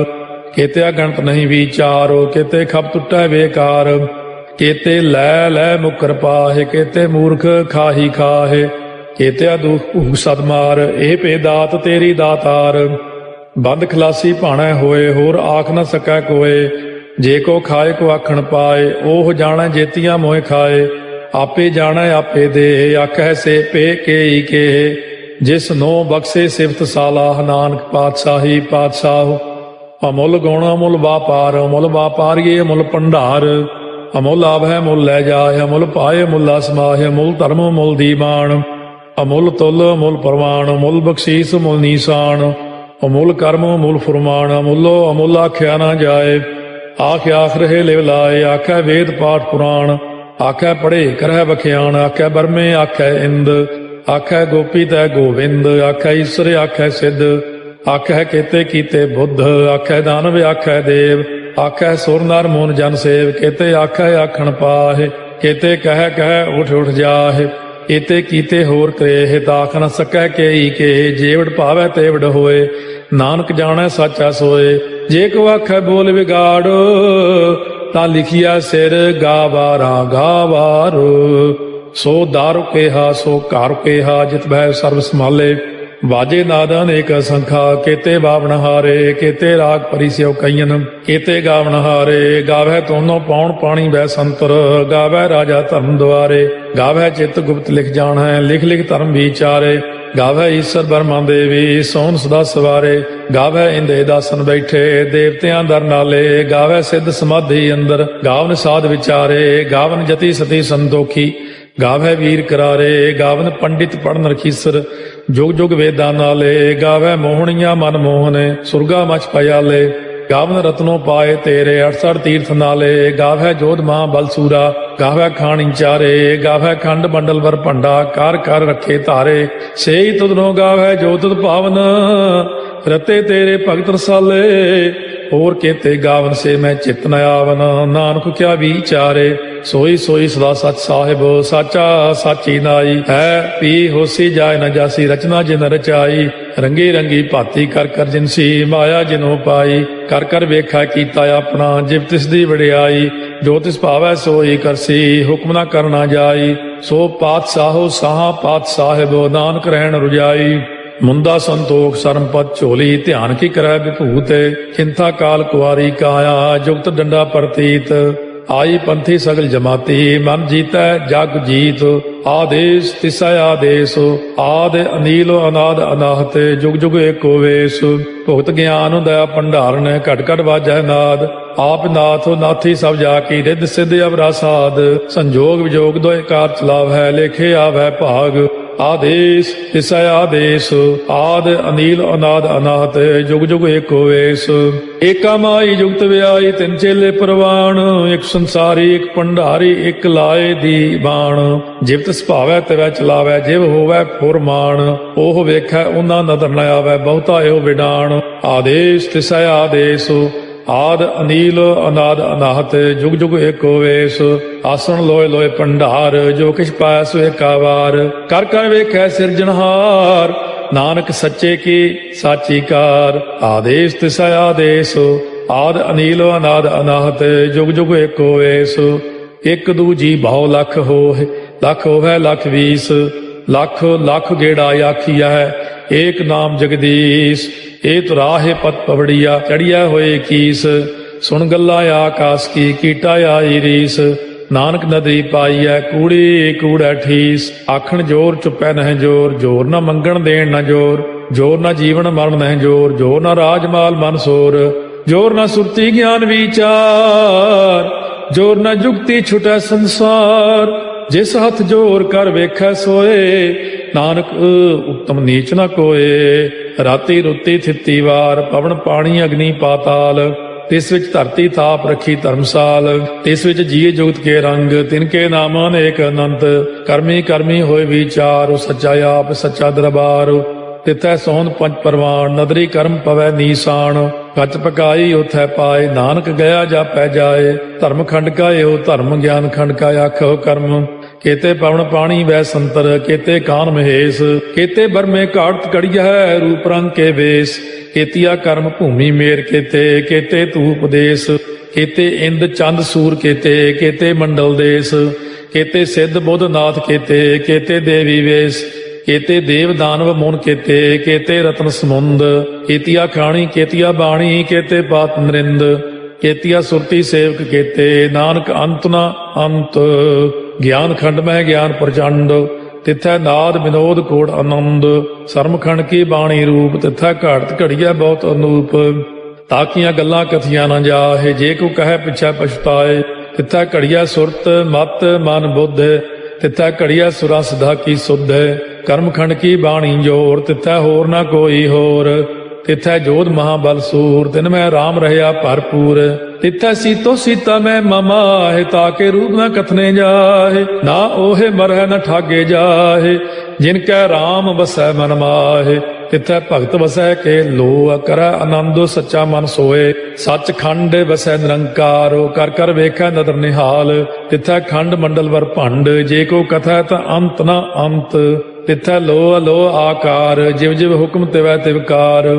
ਕੀਤੇ ਅਗਣਤ ਨਹੀਂ ਵਿਚਾਰੋ। ਕੀਤੇ ਖਪ ਟੁੱਟੈ ਬੇਕਾਰ, ਕੀਤੇ ਲੈ ਲੈ ਮੁਕਰ ਪਾਹੇ। ਕੀਤੇ ਮੂਰਖ ਖਾਹੀ ਖਾਹੇ, ਕੇਤਿਆ ਦੁਖ ਭੂਖ ਸਦਮਾਰ ਇਹ ਪੇ ਦਾਤ ਤੇਰੀ ਦਾਤਾਰ। ਬੰਦ ਖਲਾਸੀ ਭਾਣਾ ਹੋਏ ਹੋਰ ਆਖ ਨ ਸਕੈ ਕੋਏ, ਜੇ ਕੋ ਖਾਏ ਕੋ ਆਖਣ ਪਾਏ ਉਹ ਜਾਣੈ ਜੇਤੀਆਂ ਮੋਹਿ ਖਾਏ। ਆਪੇ ਜਾਣੈ ਆਪੇ ਦੇ ਆਖੈ ਸੇ ਪੇ ਕੇਈ ਕੇ, ਜਿਸ ਨੋ ਬਖਸ਼ੇ ਸਿਫਤ ਸਾਲਾਹ ਨਾਨਕ ਪਾਤਸ਼ਾਹੀ ਪਾਤਸ਼ਾਹ। ਅਮੁੱਲ ਗੁਣ ਅਮੁੱਲ ਵਾਪਾਰ ਅਮੁੱਲ ਵਾਪਾਰੀਏ ਅਮੁੱਲ ਭੰਡਾਰ, ਅਮੁੱਲ ਆਵੈ ਮੁੱਲ ਲੈ ਜਾਏ ਅਮੁੱਲ ਪਾਏ ਮੁੱਲਾ ਸਮਾਹਿ। ਅਮੁੱਲ ਧਰਮ ਅਮੁੱਲ ਦੀਵਾਨ ਅਮੁੱਲ ਤੁਲ ਅਮੁੱਲ ਪ੍ਰਵਾਨ, ਅਮੁੱਲ ਬਖਸ਼ੀਸ ਅਮੁੱਲ ਨੀਸਾਨ, ਅਮੁੱਲ ਕਰਮ ਅਮੁੱਲ ਫੁਰਮਾਨ। ਅਮੁੱਲੋ ਅਮੁੱਲ ਆਖਿਆ ਨਾ ਜਾਏ, ਆਖ ਆਖ ਰਹੇ ਲਿਵ ਲਾਏ। ਆਖੈ ਵੇਦ ਪਾਠ ਪੁਰਾਣ ਆਖੈ ਪੜ੍ਹੇ ਕਰਹਿ ਬਖਿਆਣ, ਆਖੈ ਬਰਮੇ ਆਖੈ ਇੰਦ ਆਖੈ ਗੋਪੀ ਤੈ ਗੋਵਿੰਦ। ਆਖੈ ਈਸਰ ਆਖੈ ਸਿੱਧ ਆਖੈ ਕੇਤੇ ਕੀਤੇ ਬੁੱਧ, ਆਖੈ ਦਾਨਵ ਆਖੈ ਦੇਵ ਆਖੈ ਸੁਰ ਨਰ ਮੂਨ ਜਨ ਸੇਵ। ਕੇਤੇ ਆਖੈ ਆਖਣ ਪਾਹਿ ਕੇਤੇ ਕਹਿ ਕਹਿ ਉਠ ਉਠ ਜਾਹਿ। ਏਤੇ ਕੀਤੇ ਹੋਰ ਕਰੇ ਤਾਖ ਨ ਸਕੈ ਕੇਈ ਕੇ, ਜੇਵੜ ਭਾਵੈ ਤੇਵੜ ਹੋਏ ਨਾਨਕ ਜਾਣੈ ਸਾਚਾ ਸੋਏ। ਜੇ ਕੋ ਆਖੈ ਬੋਲ ਵਿਗਾੜ ਤਾਂ ਲਿਖਿਆ ਸਿਰ ਗਾਵਾਰਾ ਗਾਵਾਰ। ਸੋ ਦਾਰੂ ਕੇਹਾ ਸੋ ਘਰ ਕੇਹਾ ਜਿਤ ਬਹਿ ਸਰਬ ਸੰਭਾਲੇ। ਵਾਜੇ ਨਾਦ ਅਨੇਕ ਸੰਖਾ ਕੇਤੇ ਬਾਵਣ ਹਾਰੇ, ਕੇਤੇ ਰਾਗ ਪਰਿਸਿਓ ਕਈਨ ਕੇਤੇ ਗਾਵਣ ਹਾਰੇ। ਗਾਵੈ ਤੋਨੋ ਪੌਣ ਪਾਣੀ ਬੈ ਸੰਤਰ, ਗਾਵੈ ਰਾਜਾ ਧਰਮ ਦੁਆਰੇ। ਗਾਵੈ ਚਿਤ ਗੁਪਤ ਲਿਖ ਜਾਣੈ ਲਿਖ ਲਿਖ ਧਰਮ ਵਿਚਾਰੇ। ਗਾਵੈ ਈਸਰ ਬਰਮਾ ਦੇਵੀ ਸੋਨ ਸਦਾ ਸਵਾਰੇ। ਗਾਵੈ ਇੰਦੇ ਦਾਸਨ ਬੈਠੇ ਦੇਵਤਿਆਂ ਦਰ ਨਾਲੇ। ਗਾਵੈ ਸਿੱਧ ਸਮਾਧੀ ਅੰਦਰ ਗਾਵਨ ਸਾਧ ਵਿਚਾਰੇ। ਗਾਵਨ ਜਤੀ ਸਤੀ ਸੰਤੋਖੀ ਗਾਵੈ ਵੀਰ ਕਰਾਰੇ। ਗਾਵਨ ਪੰਡਿਤ ਪੜਨ ਰਖੀਸਰ ਜੁਗ ਜੁਗ ਵੇਦਾਂ ਨਾਲੇ। ਗਾਵੈ ਮੋਹਣੀਆਂ ਮਨ ਮੋਹਨੇ ਸੁਰਗਾ ਮਚ ਪਿਆਲੇ। ਗਾਵਨ ਰਤਨੋ ਪਾਏ ਤੇਰੇ 68 ਤੀਰਥ ਨਾਲੇ। ਗਾਵੈ ਜੋਧ ਮਾਂ ਬਲਸੂਰਾ ਗਾਵੈ ਖਾਣੀ ਚਾਰੇ। ਗਾਵੈ ਖੰਡ ਮੰਡਲ ਵਰ ਭੰਡਾ ਕਰ ਕਰ ਰੱਖੇ ਧਾਰੇ। ਸੇਈ ਤੁਧਨੋ ਗਾਵੈ ਜੋ ਤੁਧ ਭਾਵਨ ਰਤੇ ਤੇਰੇ ਭਗਤ ਰਸਾਲੇ। ਹੋਰ ਕੇਤੇ ਗਾਵਨ ਸੇ ਮੈਂ ਚਿਤ ਨ ਆਵਨ ਨਾਨਕ ਕਿਆ ਵਿਚਾਰੇ। ਸੋਈ ਸੋਈ ਸਦਾ ਸਚ ਸਾਹਿਬ ਸਾਚਾ ਸਾਚੀ ਨਾਈ ਹੈ। ਪੀ ਹੋਸੀ ਜਾਏ ਨ ਜਾਸੀ ਰਚਨਾ ਜਿਨ ਰਚਾਈ। ਰੰਗੀ ਰੰਗੀ ਭਾਤੀ ਕਰ ਕਰ ਜਿਨਸੀ ਮਾਇਆ ਜਿਨੋ ਪਾਈ। ਕਰ ਕਰ ਵੇਖਾ ਕੀਤਾ ਆਪਣਾ ਜਿਵ ਤਿਸ ਦੀ ਵਡਿਆਈ। ਜੋ ਤਿਸ ਭਾਵੈ ਸੋਈ ਕਰਸੀ ਹੁਕਮ ਨਾ ਕਰਨਾ ਜਾਈ। ਸੋ ਪਾਤਸ਼ਾਹੋ ਸਾਹਾ ਪਾਤਸ਼ਾਹਿਬ ਨਾਨਕ ਰਹਿਣ ਰੁਜਾਈ। ਮੁੰਦਾ ਸੰਤੋਖ ਸਰਮਪਤ ਝੋਲੀ ਧਿਆਨ ਕੀ ਕਰੈ ਵਿਭੂਤ। ਚਿੰਤਾ ਕਾਲ ਕੁਆਰੀ ਕਾਇਆ ਜੁਗਤ ਡੰਡਾ ਪ੍ਰਤੀਤ। ਆਈ ਪੰਥੀ ਸਗਲ ਜਮਾਤੀ ਮਨ ਜੀਤੈ ਜਗ ਜੀਤ। ਆਦੇਸ਼ ਤਿਸੈ ਆਦੇਸ਼ ਆਦ ਅਨੀਲ ਅਨਾਦ ਅਨਾਹਤ ਜੁਗ ਜੁਗ ਏਕੋ ਵੇਸ। ਭੁਗਤ ਗਿਆਨ ਦਇਆ ਭੰਡਾਰਨ ਘਟ ਘਟ ਵਾਜੈ ਨਾਦ। ਆਪ ਨਾਥ ਨਾਥੀ ਸਭ ਜਾ ਕੀ ਰਿੱਧ ਸਿੱਧ ਅਵਰਾ ਸਾਧ। ਸੰਜੋਗ ਵਿਜੋਗ ਦੋਇ ਕਾਰ ਚਲਾਵੈ ਲੇਖੇ ਆਵੈ ਭਾਗ। ਆਦੇਸ਼ ਤਿਸੈ ਆਦੇਸ਼ ਆਦ ਅਨੀਲ ਅਨਾਦ ਅਨਾਹਤ ਜੁਗ ਜੁਗ ਏਕੋ ਵੇਸ। ਏਕਾ ਮਾਈ ਜੁਗਤ ਵਿਆਈ ਤਿੰਨ ਚੇਲੇ ਪ੍ਰਵਾਨ। ਇੱਕ ਸੰਸਾਰੀ ਇੱਕ ਭੰਡਾਰੀ ਇੱਕ ਲਾਏ ਦੀ ਬਾਣ। ਜਿਵ ਤਿਸ ਭਾਵੈ ਤਿਵੈ ਚਲਾਵੈ ਜਿਵ ਹੋਵੈ ਫੁਰਮਾਨ। ਉਹ ਵੇਖੈ ਉਹਨਾਂ ਨਦਰ ਨ ਆਵੈ ਬਹੁਤਾ ਇਹੋ ਵਿਡਾਣ। ਆਦੇਸ਼ ਤਿਸੈ ਆਦੇਸ਼ ਆਦ ਅਨੀਲ ਅਨਾਦ ਅਨਾਹਤ ਜੁਗ ਜੁਗ ਏਕੋ ਵੇਸ। ਆਸਣ ਲੋਏ ਲੋਏ ਭੰਡਾਰ ਜੋ ਕਿਛ ਪਾਇਆ ਸੋ ਏਕਾ ਵਾਰ। ਕਰ ਕਰ ਵੇਖੈ ਸਿਰਜਣਹਾਰ ਨਾਨਕ ਸੱਚੇ ਕੀ ਸਾਚੀ ਕਾਰ। ਆਦੇਸ਼ ਤਿਸੈ ਆਦੇਸ਼ ਆਦ ਅਨੀਲ ਅਨਾਦ ਅਨਾਹਤ ਜੁਗ ਜੁਗ ਏਕੋ ਵੇਸ। ਇੱਕ ਦੂਜੀ ਬਹੁ ਲੱਖ ਹੋਏ ਲੱਖ ਹੋਵੇ ਲੱਖ 20 ਲੱਖ ਲੱਖ ਗੇੜਾ ਆਖੀਐ ਏਕ ਨਾਮ ਜਗਦੀਸ਼। ਏ ਤੁਰਾਹੇ ਪਤ ਪਵੜੀਆ ਚੜੀਆ ਹੋਏ ਕੀਸ। ਸੁਣ ਗੱਲਾਂ ਆਕਾਸ ਕੀ ਕੀਟਾ ਆਈ ਰੀਸ। ਨਾਨਕ ਨਦਰੀ ਪਾਈਐ ਕੂੜੀ ਕੂੜੈ ਠੀਸ। ਆਖਣ ਜੋਰ ਚੁੱਪੈ ਨਹਿ ਜੋਰ ਜੋਰ ਨਾ ਮੰਗਣ ਦੇਣ ਨਾ ਜੋਰ। ਜੋਰ ਨਾ ਜੀਵਨ ਮਰਨ ਨਹਿ ਜੋਰ ਜੋਰ ਨਾ ਰਾਜਮਾਲ ਮਨ ਸੋਰ। ਜੋਰ ਨਾ ਸੁਰਤੀ ਗਿਆਨ ਵਿਚਾਰ ਜੋਰ ਨਾ ਜੁਗਤੀ ਛੁਟੈ ਸੰਸਾਰ। ਜਿਸ ਹੱਥ ਜੋਰ ਕਰ ਵੇਖੈ ਸੋਏ ਨਾਨਕ ਉਤਮ ਨੀਚ ਨਾ ਕੋਏ। ਰਾਤੀ ਰੁੱਤੀ ਥਿੱਤੀ ਵਾਰ ਪਵਨ ਪਾਣੀ ਅਗਨੀ ਪਾਤਾਲ। ਤਿਸ ਵਿੱਚ ਧਰਤੀ ਥਾਪ ਰੱਖੀ ਧਰਮਸਾਲ। ਤਿਸ ਵਿੱਚ ਜੀਏ ਜੁਗਤ ਕੇ ਰੰਗ ਤਿਨਕੇ ਨਾਮ ਅਨੇਕ ਅਨੰਤ। ਕਰਮੀ ਕਰਮੀ ਹੋਏ ਵਿਚਾਰ ਸੱਚਾ ਆਪ ਸੱਚਾ ਦਰਬਾਰ। ਤਿਥੈ ਸੋਹਣ ਪੰਜ ਪਰਵਾਨ ਨਦਰੀ ਕਰਮ ਪਵੈ ਨੀਸਾਨ। ਕੱਚ ਪਕਾਈ ਉਥੈ ਪਾਏ ਨਾਨਕ ਗਿਆ ਜਾਪੈ ਜਾਏ। ਧਰਮ ਖੰਡ ਕਾ ਇਹੋ ਧਰਮ ਗਿਆਨ ਖੰਡ ਕਾ ਆਖੋ ਕਰਮ। ਕੇਤੇ ਪਵਨ ਪਾਣੀ ਵੈ ਸੰਤਰ ਕੇਤੇ ਕਾਨ ਮਹੇਸ਼। ਕੇਤੇ ਬਰਮੇ ਘਾਟ ਕੜੀਐ ਰੂਪ ਰੰਗ ਕੇ ਵੇਸ। ਕੇਤੀਆ ਕਰਮ ਭੂਮੀ ਮੇਰ ਕੇਤੇ ਕੇਤੇ ਤੂ ਉਪਦੇਸ਼। ਕੇਤੇ ਇੰਦ ਚੰਦ ਸੂਰ ਕੇਤੇ ਕੇਤੇ ਮੰਡਲ ਦੇਸ। ਕੇਤੇ ਸਿੱਧ ਬੁੱਧ ਨਾਥ ਕੇਤੇ ਕੇਤੇ ਦੇਵੀ ਵੇਸ। केते देव दानव मुन केते केते रत्न समुंद केतिया खाणी केतिया बाणी केते पात नरिंद केतिया सुरती सेवक केते नानक अंत न अंत ज्ञान खंड में ज्ञान प्रचंड तिथै नाद विनोद कोट आनंद सरमखंड की बाणी रूप तिथै घाड़त घड़िया बहुत अनूप ताकियां गल्लां कथियां न जाहे जे को कहे पिछै पछताए तिथै घड़िया सुरत मत मन बुद्ध तिथै घड़िया सुरा सिधा की सुध कर्मखंड की बाणी जोर तिथै होर ना कोई होर तिथै जोध महाबल सूर तिन में राम रहया भरपूर तिथै सीतो सीता में ममाहे ताके रूप न कथने जाहे ना ओहे मरह न ठागे जाहे जिनकै राम बसै मन माहे तिथै भगत वसै के लो कर आनंद सच्चा मन सोए सच खंड वसै निरंकार कर कर वेखै नदर निहाल तिथै खंड मंडल वर भंड जे को कथै ता अंत न अंत तिथै लो लो आकार जिव जिव हुक्म तिवै तिवकार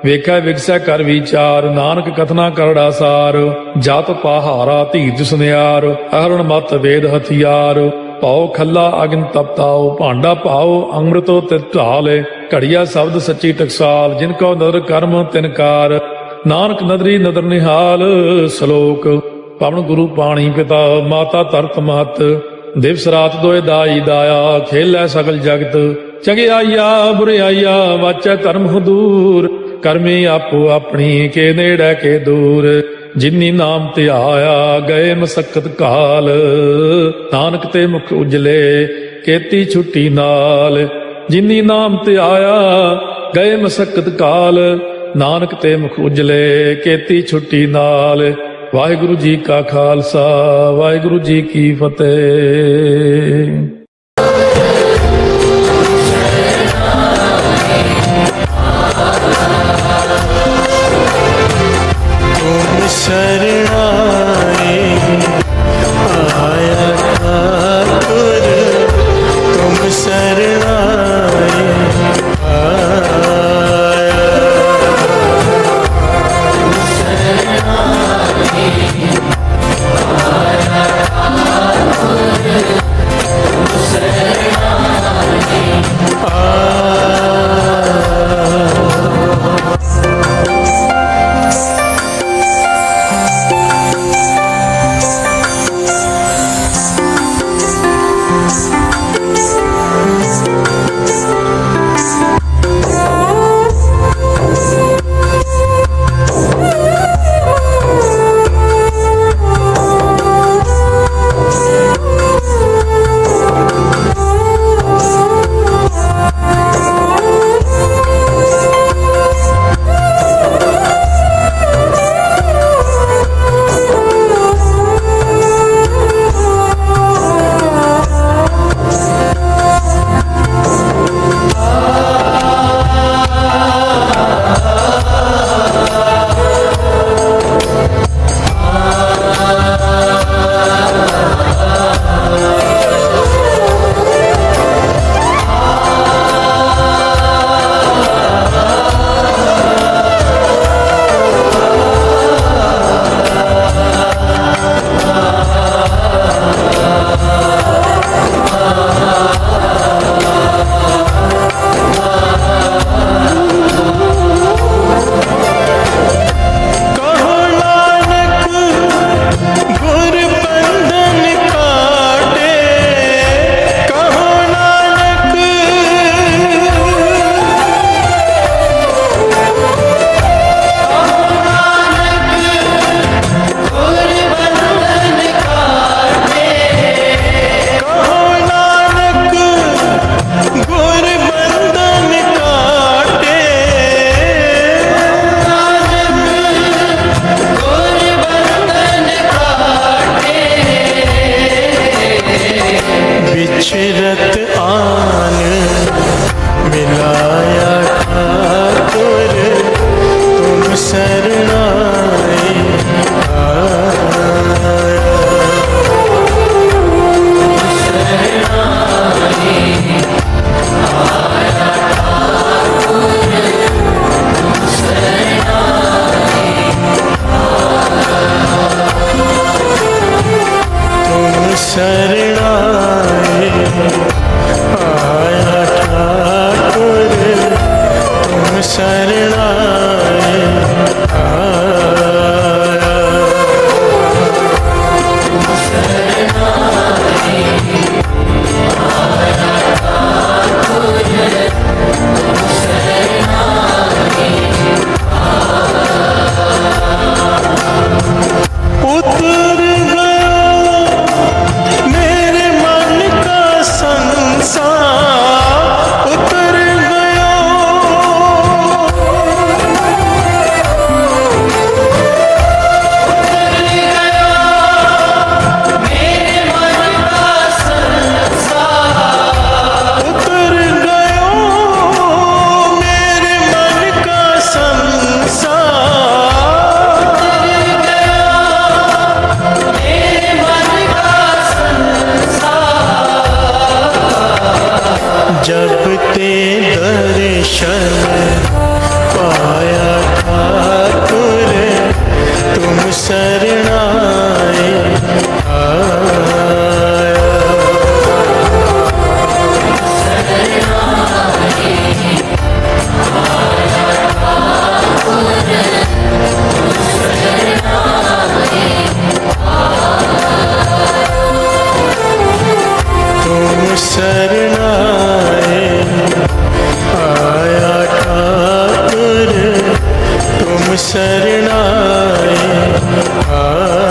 ਵੇਖੈ ਵਿਗਸੈ ਕਰ ਵਿਚਾਰ ਨਾਨਕ ਕਥਨਾ ਕਰੜਾ ਸਾਰ ਜਤ ਪਹਾਰਾ ਧੀਰਜ ਸੁਨਿਆਰ ਅਹਰਣ ਮਤ ਵੇਦ ਹਥਿਆਰ ਪਾਉ ਖੱਲਾ ਅਗਨ ਤਪਤਾਉ ਭਾਂਡਾ ਪਾਉ ਅੰਮ੍ਰਿਤੋ ਤਿਤ ਢਾਲੇ ਘੜੀਆ ਸ਼ਬਦ ਸੱਚੀ ਟਕਸਾਲ ਜਿਨ ਕੋ ਨਦਰ ਕਰਮ ਤਿਨਕਾਰ ਨਾਨਕ ਨਦਰੀ ਨਦਰ ਨਿਹਾਲ ਸ਼ਲੋਕ ਪਵਨ ਗੁਰੂ ਪਾਣੀ ਪਿਤਾ ਮਾਤਾ ਧਰਤ ਮਹਤ ਦਿਵਸ ਰਾਤ ਦੋਇ ਦਾਈ ਦਾਇਆ ਖੇਲੈ ਸਗਲ ਜਗਤ ਚੰਗਿਆਈਆ ਬੁਰਿਆਈਆ ਵਾਚੈ ਧਰਮ ਹਦੂਰ ਕਰਮੀ ਆਪੋ ਆਪਣੀ ਕੇ ਨੇੜੇ ਕੇ ਦੂਰ ਜਿਨੀ ਨਾਮ ਧਿਆਇਆ ਗਏ ਮਸਕਤ ਕਾਲ ਨਾਨਕ ਤੇ ਮੁਖ ਉਜਲੇ ਕੇਤੀ ਛੁੱਟੀ ਨਾਲ ਜਿਨੀ ਨਾਮ ਧਿਆਇਆ ਗਏ ਮਸਕਤ ਕਾਲ ਨਾਨਕ ਤੇ ਮੁਖ ਉਜਲੇ ਕੇਤੀ ਛੁੱਟੀ ਨਾਲ ਵਾਹਿਗੁਰੂ ਜੀ ਕਾ ਖਾਲਸਾ ਵਾਹਿਗੁਰੂ ਜੀ ਕੀ ਫਤਿਹ। शरणाए आया ठाकुर तुम शरणाए आया शरणाए आया शरणाए आया। तुम शरणाए आया ठाकुर, तुम शरणाए आया।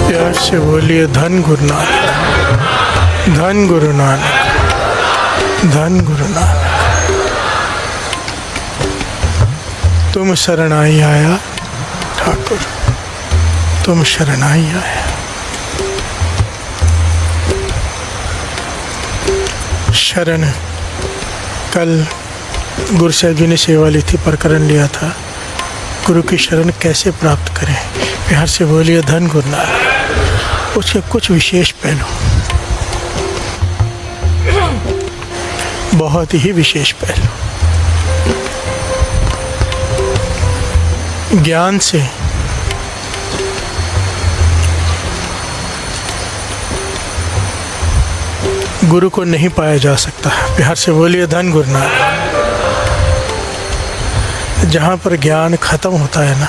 प्यार से बोलिए धन गुरु नानक, धन गुरु नानक, धन गुरु नानक। तुम शरणाई आया ठाकुर, तुम शरणाई आया। शरण, कल गुरु साहिब जी ने सेवा ली थी, प्रकरण लिया था गुरु की शरण कैसे प्राप्त करें। प्यार से बोलिए धन गुरु नानक। उसके कुछ विशेष पहलू, बहुत ही विशेष पहलू। ज्ञान से गुरु को नहीं पाया जा सकता। प्यार से बोलिए धन गुरु नानक। जहाँ पर ज्ञान खत्म होता है ना,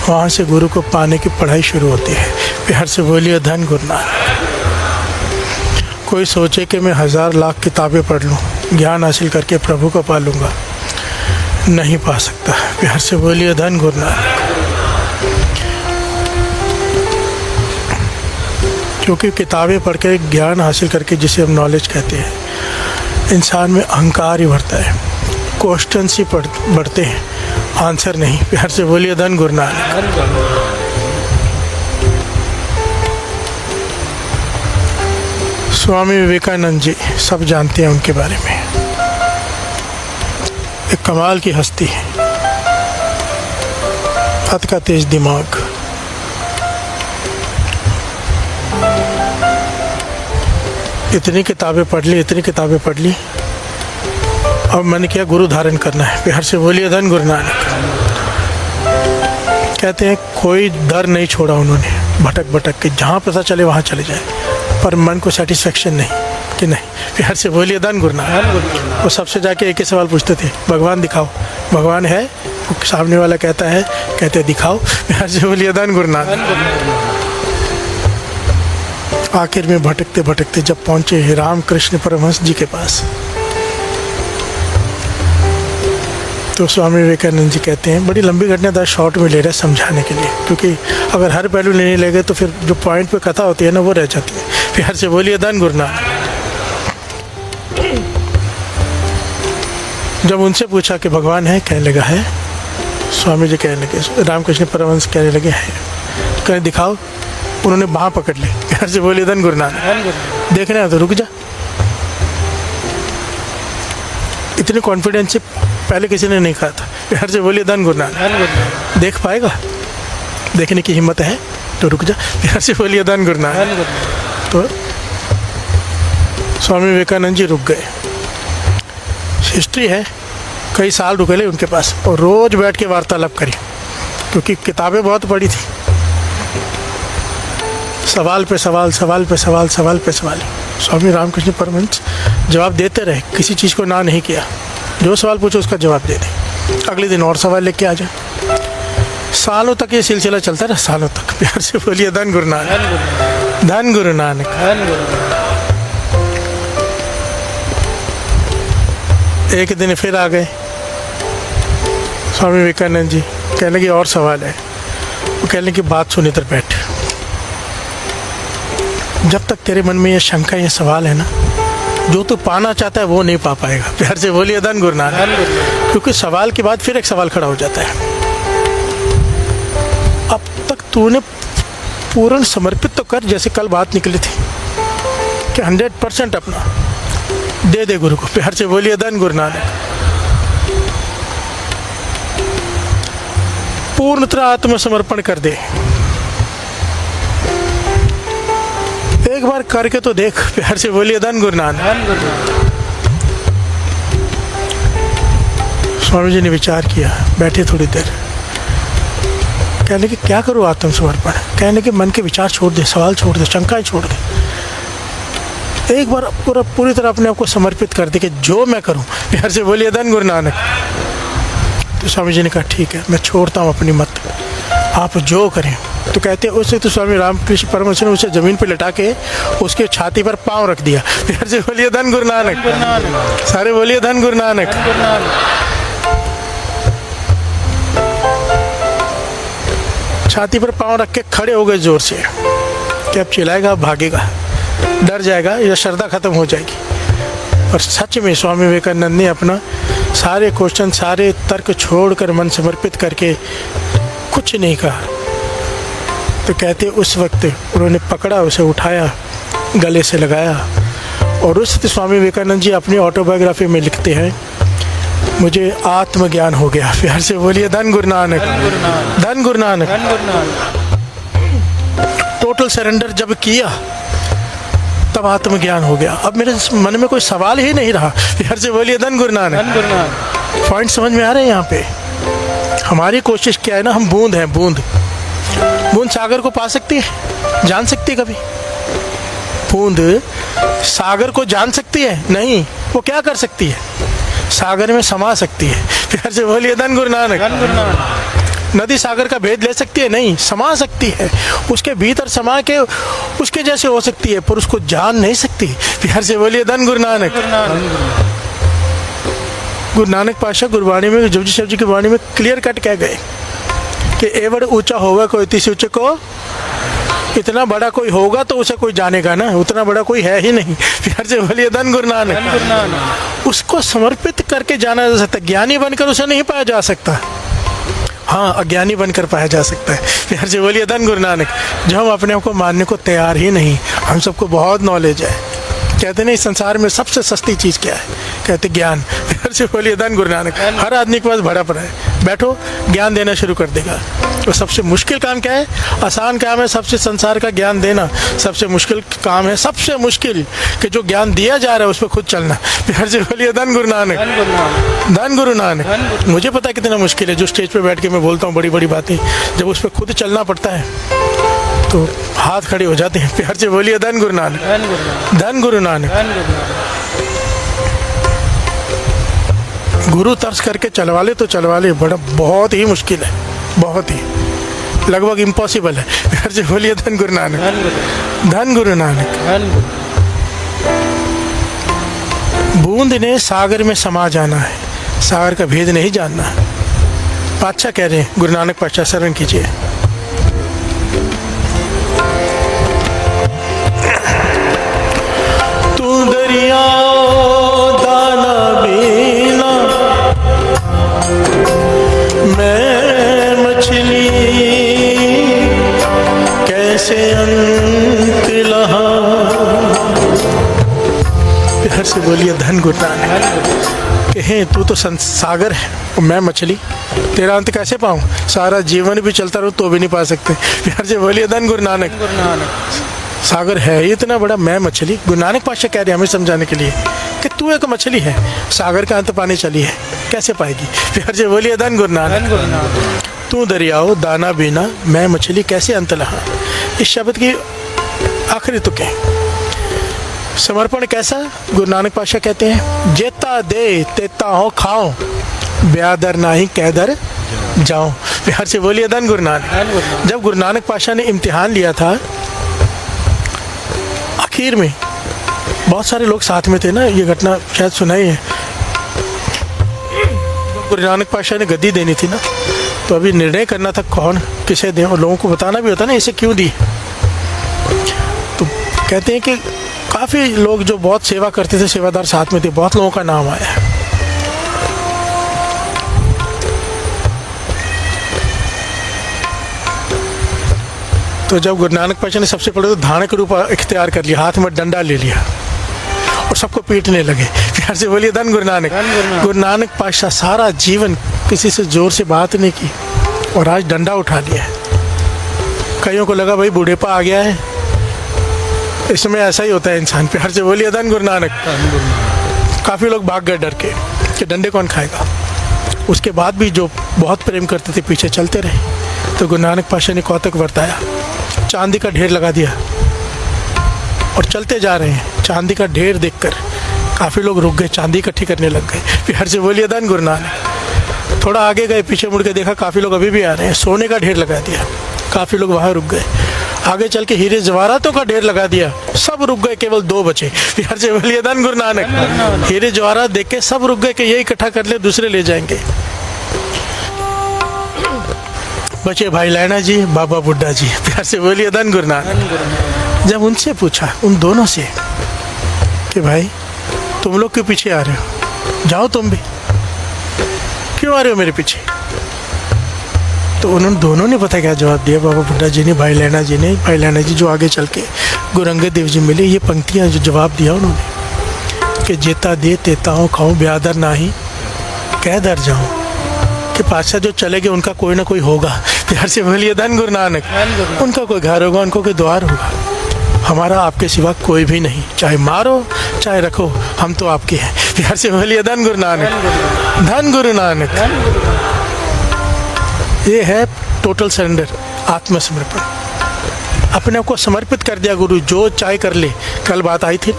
वहाँ से गुरु को पाने की पढ़ाई शुरू होती है। प्यार से बोलिए धन गुरु नानक। कोई सोचे कि मैं 1000 लाख किताबें पढ़ लूँ, ज्ञान हासिल करके प्रभु को पा लूँगा, नहीं पा सकता। प्यार से बोलिए धन गुरु नानक। क्योंकि किताबें पढ़ के ज्ञान हासिल करके, जिसे हम नॉलेज कहते हैं, इंसान में अहंकार ही बढ़ता है, क्वेश्चंस ही बढ़ते हैं, आंसर नहीं। प्यार से बोलिए धन गुरु नानक। स्वामी विवेकानंद जी, सब जानते हैं उनके बारे में, एक कमाल की हस्ती है, अत का तेज दिमाग। इतनी किताबें पढ़ ली, इतनी किताबें पढ़ ली, अब मैंने क्या गुरु धारण करना है। प्यार से बोलिए धन गुरु नानक। कहते हैं कोई दर नहीं छोड़ा उन्होंने, भटक भटक के जहाँ पता चले वहाँ चले जाए, पर मन को सेटिस्फेक्शन नहीं कि नहीं। प्यार से बोलिए धन गुरु नानक। वो सबसे जाके एक ही सवाल पूछते थे, भगवान दिखाओ, भगवान है? वो सामने वाला कहता है, कहते दिखाओ। प्यार से बोलिए धन गुरु नानक। आखिर में भटकते भटकते जब पहुँचे रामकृष्ण परमहंस जी के पास, तो स्वामी विवेकानंद जी कहते हैं, बड़ी लंबी घटना था, शॉर्ट में ले रहे समझाने के लिए, क्योंकि अगर हर पहलू लेने लगे तो फिर जो पॉइंट पे कथा होती है ना, वो रह जाती है। प्यार से बोलिए धन गुरु नानक। जब उनसे पूछा कि भगवान है, कहने लगा है। स्वामी जी कहने लगे, रामकृष्ण परमहंस कहने लगे है। कहने दिखाओ। उन्होंने बाँह पकड़ ली। प्यार से बोलिए धन गुरु नानक। देखना है तो रुक जा। इतने कॉन्फिडेंस से पहले किसी ने नहीं कहा था। प्यार से बोलिए धन गुरु नानक। देख पाएगा? देखने की हिम्मत है तो रुक जा। प्यार से बोलिए धन गुरु नानक। तो स्वामी विवेकानंद जी रुक गए। हिस्ट्री है, कई साल रुके ले उनके पास और रोज बैठ के वार्तालाप करी, क्योंकि किताबें बहुत पढ़ी थी सवाल पे सवाल, सवाल पे सवाल, सवाल पे सवाल। स्वामी रामकृष्ण परमहंस जवाब देते रहे, किसी चीज़ को ना नहीं किया। जो सवाल पूछो उसका जवाब दे दे, अगले दिन और सवाल लेके आ जाए। सालों तक ये सिलसिला चलता रहा, सालों तक। प्यार से बोलिए धन गुरु नानक, धन गुरु नानक। एक दिन फिर आ गए स्वामी विवेकानंद जी, कहने लगे और सवाल है। वो कहने लगे बात सुन, इधर बैठ। जब तक तेरे मन में ये शंका, ये सवाल है ना, जो तू पाना चाहता है वो नहीं पा पाएगा। प्यार से बोलिए धन गुरु नानक। क्योंकि सवाल के बाद फिर एक सवाल खड़ा हो जाता है। अब तक तूने पूर्ण समर्पित तो कर, जैसे कल बात निकली थी कि 100% अपना दे दे गुरु को। प्यार से बोलिए धन गुरु नानक। पूर्णतः आत्मसमर्पण कर दे, एक बार करके तो देख। प्यार से बोलिए धन गुरु नानक। स्वामी जी ने विचार किया, बैठे थोड़ी देर, कहने कि क्या करूँ आत्मसमर्पण। कहने कि मन के विचार छोड़ दे, सवाल छोड़ दे, शंकाएं छोड़ दे, एक बार पूरी तरह अपने आप को समर्पित कर दे कि जो मैं करूँ। प्यार से बोलिए धन गुरु नानक। तो स्वामी जी ने कहा ठीक है, मैं छोड़ता हूँ अपनी मत, आप जो करें। तो कहते हैं उससे तो स्वामी रामकृष्ण परमहंस ने उसे जमीन पर लटा के उसके छाती पर पाँव रख दिया। प्यार से बोलिए धन गुरु नानक। सारे बोलिए धन गुरु नानक। छाती पर पाँव रख के खड़े हो गए जोर से कि अब चिल्लाएगा, भागेगा, डर जाएगा या श्रद्धा खत्म हो जाएगी। और सच में स्वामी विवेकानंद ने अपना सारे क्वेश्चन, सारे तर्क छोड़कर मन समर्पित करके कुछ नहीं कहा। तो कहते उस वक्त उन्होंने पकड़ा, उसे उठाया, गले से लगाया। और उस स्वामी विवेकानंद जी अपनी ऑटोबायोग्राफी में लिखते हैं, मुझे आत्मज्ञान हो गया। प्यार से बोलिए धन गुरु नानक, धन गुरु नानक। टोटल सरेंडर जब किया तब आत्मज्ञान हो गया। अब मेरे मन में कोई सवाल ही नहीं रहा। प्यार से बोलिए धन गुरु नानक। पॉइंट समझ में आ रहे हैं यहाँ पे? हमारी कोशिश क्या है ना, हम बूंद हैं, बूंद। बूंद सागर को पा सकती है, जान सकती है कभी? बूंद सागर को जान सकती है? नहीं। वो क्या कर सकती है? सागर में समा सकती है। प्यार से बोलिए धन गुरु नानक। नदी सागर का भेद ले सकती है? नहीं। समा सकती है, उसके भीतर समा के उसके जैसे हो सकती है, पर उसको जान नहीं सकती। प्यार से बोलिए धन गुरु नानक। गुरु नानक पातशाह गुरबाणी में, जपजी साहब जी की वाणी में क्लियर कट कह गए कि एवं ऊंचा होगा कोई तीसरे ऊंचे को, इतना बड़ा कोई होगा तो उसे कोई जानेगा ना, उतना बड़ा कोई है ही नहीं। प्यार से बोलिए धन गुरु नानक। उसको समर्पित करके जाना जा सकता है, ज्ञानी बनकर उसे नहीं पाया जा सकता। हाँ, अज्ञानी बनकर पाया जा सकता है। प्यार से बोलिए धन गुरु नानक। जो हम अपने आप को मानने को तैयार ही नहीं, हम सबको बहुत नॉलेज है। कहते नहीं संसार में सबसे सस्ती चीज़ क्या है? कहते ज्ञान। प्यार से बोलिए धन गुरु नानक। हर आदमी के पास भरा पड़ा है, बैठो ज्ञान देना शुरू कर देगा। तो सबसे मुश्किल काम क्या है? आसान काम है सबसे संसार का ज्ञान देना। सबसे मुश्किल काम है, सबसे मुश्किल कि जो ज्ञान दिया जा रहा है उस पर खुद चलना। प्यार से बोलिए धन गुरु नानक, धन गुरु नानक। मुझे पता है कितना मुश्किल है, जो स्टेज पे बैठ के मैं बोलता हूँ बड़ी बड़ी बातें, जब उस पर खुद चलना पड़ता है तो हाथ खड़े हो जाते हैं। प्यार से बोलिए धन गुरु नानक, धन गुरु नानक। गुरु तर्स करके चलवा ले तो चलवा ले, बड़ा बहुत ही मुश्किल है, बहुत ही, लगभग इम्पॉसिबल है। प्यार से बोलिए धन गुरु नानक, धन गुरु नानक। बूंद ने सागर में समा जाना है, सागर का भेद नहीं जानना। पातशाह कह रहे हैं, गुरु नानक पातशाह, शरण कीजिए। तू दरिया दाना बीना, मैं मछली कैसे अंत लहा। प्यार से बोलिए धन गुरु नानक। कहें तू तो सागर है और मैं मछली, तेरा अंत कैसे पाऊं? सारा जीवन भी चलता रहूं तो भी नहीं पा सकते। प्यार से बोलिए धन गुरु नानक। सागर है ही इतना बड़ा, मैं मछली। गुरु नानक पातशाह कह रहे हैं हमें समझाने के लिए कि तू एक मछली है, सागर का अंत पाने चली है, कैसे पाएगी? प्यार से बोलिए धन गुरु नानक। तू दरियाओ दाना बीना, मैं मछली कैसे अंत लहा। इस शब्द की आखिरी तुके। समर्पण कैसा? गुरु नानक पातशाह कहते हैं, जेता दे तेता हो खाओ, ब्यादर नाही कैदर जाओ। प्यार से बोलिए धन गुरु नानक। जब गुरु नानक पातशाह ने इम्तिहान लिया था, आखिर में बहुत सारे लोग साथ में थे ना, ये घटना शायद सुनाई है। गुरु नानक पातशाह ने गद्दी देनी थी ना, तो अभी निर्णय करना था कौन किसे दें, और लोगों को बताना भी होता ना इसे क्यों दी। तो कहते हैं कि काफ़ी लोग जो बहुत सेवा करते थे, सेवादार साथ में थे, बहुत लोगों का नाम आया। तो जब गुरु नानक पातशाह ने सबसे पहले तो धानक रूप इख्तियार कर लिया, हाथ में डंडा ले लिया और सबको पीटने लगे। प्यार से बोलिए धन गुरु नानक। गुरु नानक पातशाह सारा जीवन किसी से जोर से बात नहीं की और आज डंडा उठा लिया है। कईयों को लगा भाई बूढ़ेपा आ गया है, इसमें ऐसा ही होता है इंसान। प्यार से बोलिए धन गुरु नानक। काफ़ी लोग भाग गए डर के कि डंडे कौन खाएगा। उसके बाद भी जो बहुत प्रेम करते थे पीछे चलते रहे। तो गुरु नानक पातशाह ने कौतक बरताया, चांदी का ढेर लगा दिया और चलते जा रहे हैं। चांदी का ढेर देखकर काफ़ी लोग रुक गए, चांदी इकट्ठी करने लग गए। प्यार से बोलिए धन गुरु नानक। थोड़ा आगे गए, पीछे मुड़ के देखा काफ़ी लोग अभी भी आ रहे हैं। सोने का ढेर लगा दिया, काफ़ी लोग वहाँ रुक गए। आगे चल के हीरे जवाहरातों का ढेर लगा दिया, सब रुक गए, केवल 2 बचे। प्यार से बोलिए धन गुरु नानक। हीरे जवाहरात देख के सब रुक गए कि ये इकट्ठा कर ले, दूसरे ले जाएंगे। बचे भाई लैना जी, बाबा बुड्ढा जी। प्यार से बोलिए धन गुरु नानक। जब उनसे पूछा, उन दोनों से, कि भाई तुम लोग क्यों पीछे आ रहे हो, जाओ तुम भी, क्यों आ रहे हो मेरे पीछे? तो उन्होंने दोनों ने पता क्या जवाब दिया, बाबा बुड्ढा जी ने, भाई लैना जी ने। भाई लैना जी जो आगे चल के गुरु अंगद देव जी मिले, ये पंक्तियाँ जो जवाब दिया उन्होंने कि जेता दे तेता हो खाऊं, ब्यादर नाही कैदर जाऊं। कि पातशाह जो चले गए उनका कोई ना कोई होगा। प्यार से बोलिए धन गुरु नानक। उनका कोई घर होगा, उनको कोई द्वार होगा। हमारा आपके सिवा कोई भी नहीं, चाहे मारो चाहे रखो, हम तो आपके हैं। प्यार से बोलिए धन गुरु नानक। धन गुरु नानक। ये है टोटल सरेंडर, आत्मसमर्पण। अपने आप को समर्पित कर दिया, गुरु जो चाहे कर ले। कल बात आई थी,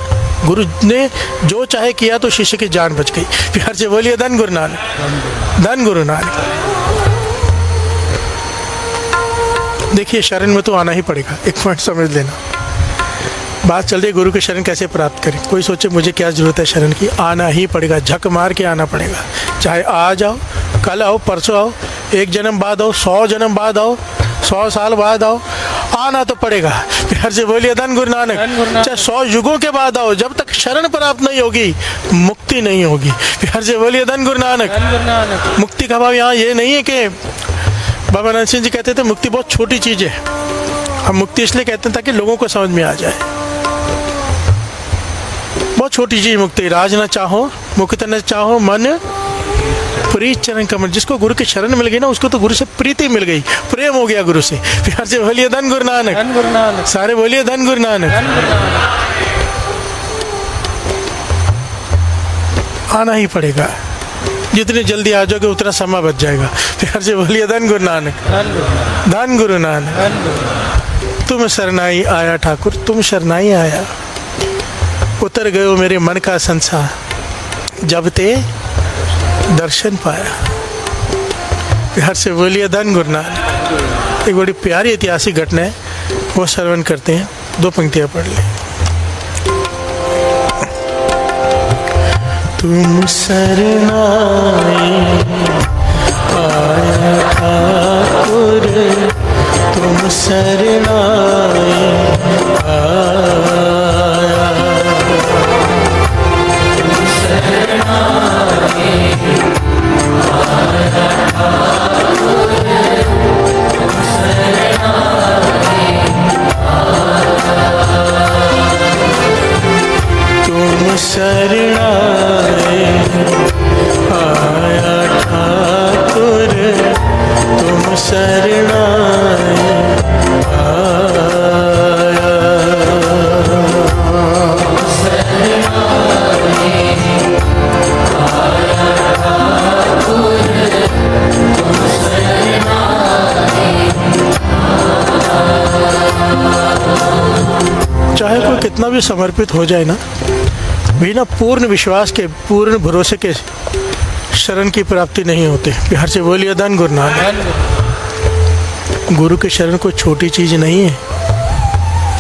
गुरु ने जो चाहे किया तो शिष्य की जान बच गई। प्यार से बोलिए धन गुरु नानक। धन गुरु नानक। देखिए शरण में तो आना ही पड़ेगा, एक पॉइंट समझ लेना। बात चल रही गुरु की शरण कैसे प्राप्त करें। कोई सोचे मुझे क्या जरूरत है शरण की, आना ही पड़ेगा, झक मार के आना पड़ेगा। चाहे आज आओ, कल आओ, परसों आओ, 1 जन्म बाद आओ, 100 जन्म बाद आओ, 100 साल बाद आओ, आना तो पड़ेगा। प्यार से बोलिए धन गुरु नानक। चाहे 100 युगों के बाद आओ, जब तक शरण प्राप्त नहीं होगी मुक्ति नहीं होगी। प्यार से बोलिए धन गुरु नानक। मुक्ति का भाव यहाँ ये नहीं है कि बाबा नानक सिंह जी कहते थे मुक्ति बहुत छोटी चीज़ है। हम मुक्ति इसलिए कहते हैं ताकि लोगों को समझ में आ जाए। बहुत छोटी चीज मुक्ति। राज न चाहो मुक्त न चाहो मन प्रीत चरण कमल। जिसको गुरु की शरण मिल गई ना, उसको तो गुरु से प्रीति मिल गई, प्रेम हो गया गुरु से। प्यार से बोलिए धन गुरु नानक। सारे बोलिए धन गुरु नानक। आना ही पड़ेगा, जितनी जल्दी आ जाओगे उतना समय बच जाएगा। प्यार से बोलिए धन गुरु नानक। धन गुरु नानक। तुम शरणाई आया ठाकुर, तुम शरणाई आया, उतर गयो मेरे मन का संसार, जब ते दर्शन पाया। प्यार से बोलिए धन गुरु नानक। एक बड़ी प्यारी ऐतिहासिक घटना है, वो श्रवण करते हैं। 2 पंक्तियां पढ़ लें। तुम शरणाई आया ठाकुर, तुम शरणाई आया, तुम शरणाई आया ठाकुर, तुम शरणाई आया, तुम शरणाई आया ठाकुर, तुम शरणाई आया, शरणाई आया ठाकुर, तुम शरणाई आया। कितना भी समर्पित हो जाए ना, बिना पूर्ण विश्वास के, पूर्ण भरोसे के शरण की प्राप्ति नहीं होती। बिहार से बोलिए धन गुरु नानक। गुरु के शरण कोई छोटी चीज़ नहीं है।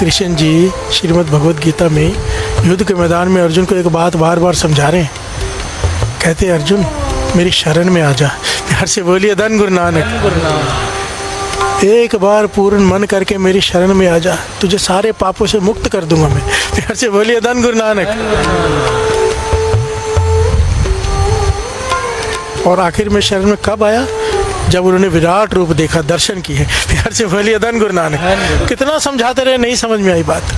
कृष्ण जी श्रीमद् भगवद गीता में युद्ध के मैदान में अर्जुन को एक बात बार बार समझा रहे हैं। कहते हैं, अर्जुन मेरी शरण में आ जा। बिहार से बोलिए धन गुरु नानक। एक बार पूर्ण मन करके मेरी शरण में आ जा, तुझे सारे पापों से मुक्त कर दूंगा मैं। बिहार से बोलिए धन गुरु नानक। और आखिर में शरण में कब आया? जब उन्होंने विराट रूप देखा, दर्शन किए। बिहार से बोलिए धन गुरु नानक। कितना समझाते रहे, नहीं समझ में आई बात,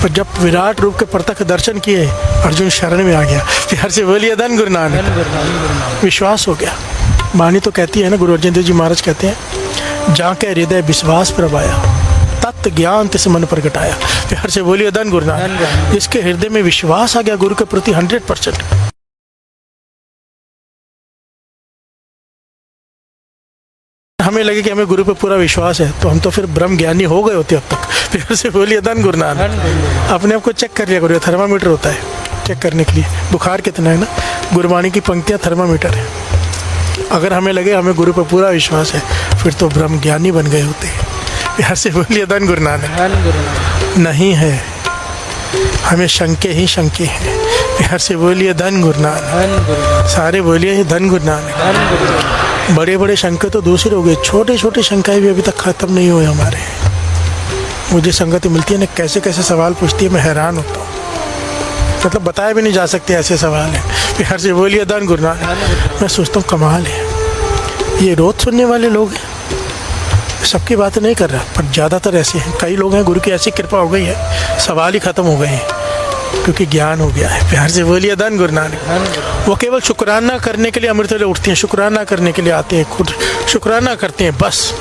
पर जब विराट रूप के प्रत्यक्ष दर्शन किए, अर्जुन शरण में आ गया। बिहार से बोलिए धन गुरु नानक। विश्वास हो गया। वाणी तो कहती है ना, गुरु अर्जन देव जी महाराज कहते हैं, जाके हृदय विश्वास प्रभाया, तत्व ज्ञान तिस मन प्रगटाया। बिहार से बोलिए धन गुरु नानक। जिसके हृदय में विश्वास आ गया गुरु के प्रति 100%, हमें लगे कि हमें गुरु पे पूरा विश्वास है, तो हम तो फिर ब्रह्म ज्ञानी हो गए होते अब तक। फिर से बोलिए धन गुरु नानक। अपने आप को चेक कर लिया करो, थर्मामीटर होता है चेक करने के लिए, बुखार कितना है ना, गुरबाणी की पंक्तियाँ थर्मामीटर है। अगर हमें लगे हमें गुरु पे पूरा विश्वास है, फिर तो ब्रह्म ज्ञानी बन गए होते हैं। बिहार से बोलिए धन गुरु नानक। नहीं है, हमें शंके ही शंके हैं। बिहार से बोलिए धन गुरु नानक। सारे बोलिए धन गुरु नानक। बड़े बड़े शंके तो दूसरे हो गए, छोटे छोटे शंकाएं भी अभी तक खत्म नहीं हुए हमारे। मुझे संगति मिलती है ना, कैसे कैसे सवाल पूछती है, मैं हैरान होता हूँ। मतलब बताया भी नहीं जा सकते ऐसे सवाल हैं। बिहार से बोलिए धन गुरु नानक। मैं सोचता हूँ कमाल है, ये रोज सुनने वाले लोग हैं। सबकी बात नहीं कर रहा, पर ज़्यादातर ऐसे हैं। कई लोग हैं गुरु की ऐसी कृपा हो गई है, सवाल ही खत्म हो गए हैं, क्योंकि ज्ञान हो गया है। बिहार से बोलिए धन गुरु नानक। वो केवल शुक्राना करने के लिए अमृत वेले उठती हैं, शुक्राना करने के लिए आते हैं, खुद शुक्राना करते हैं बस।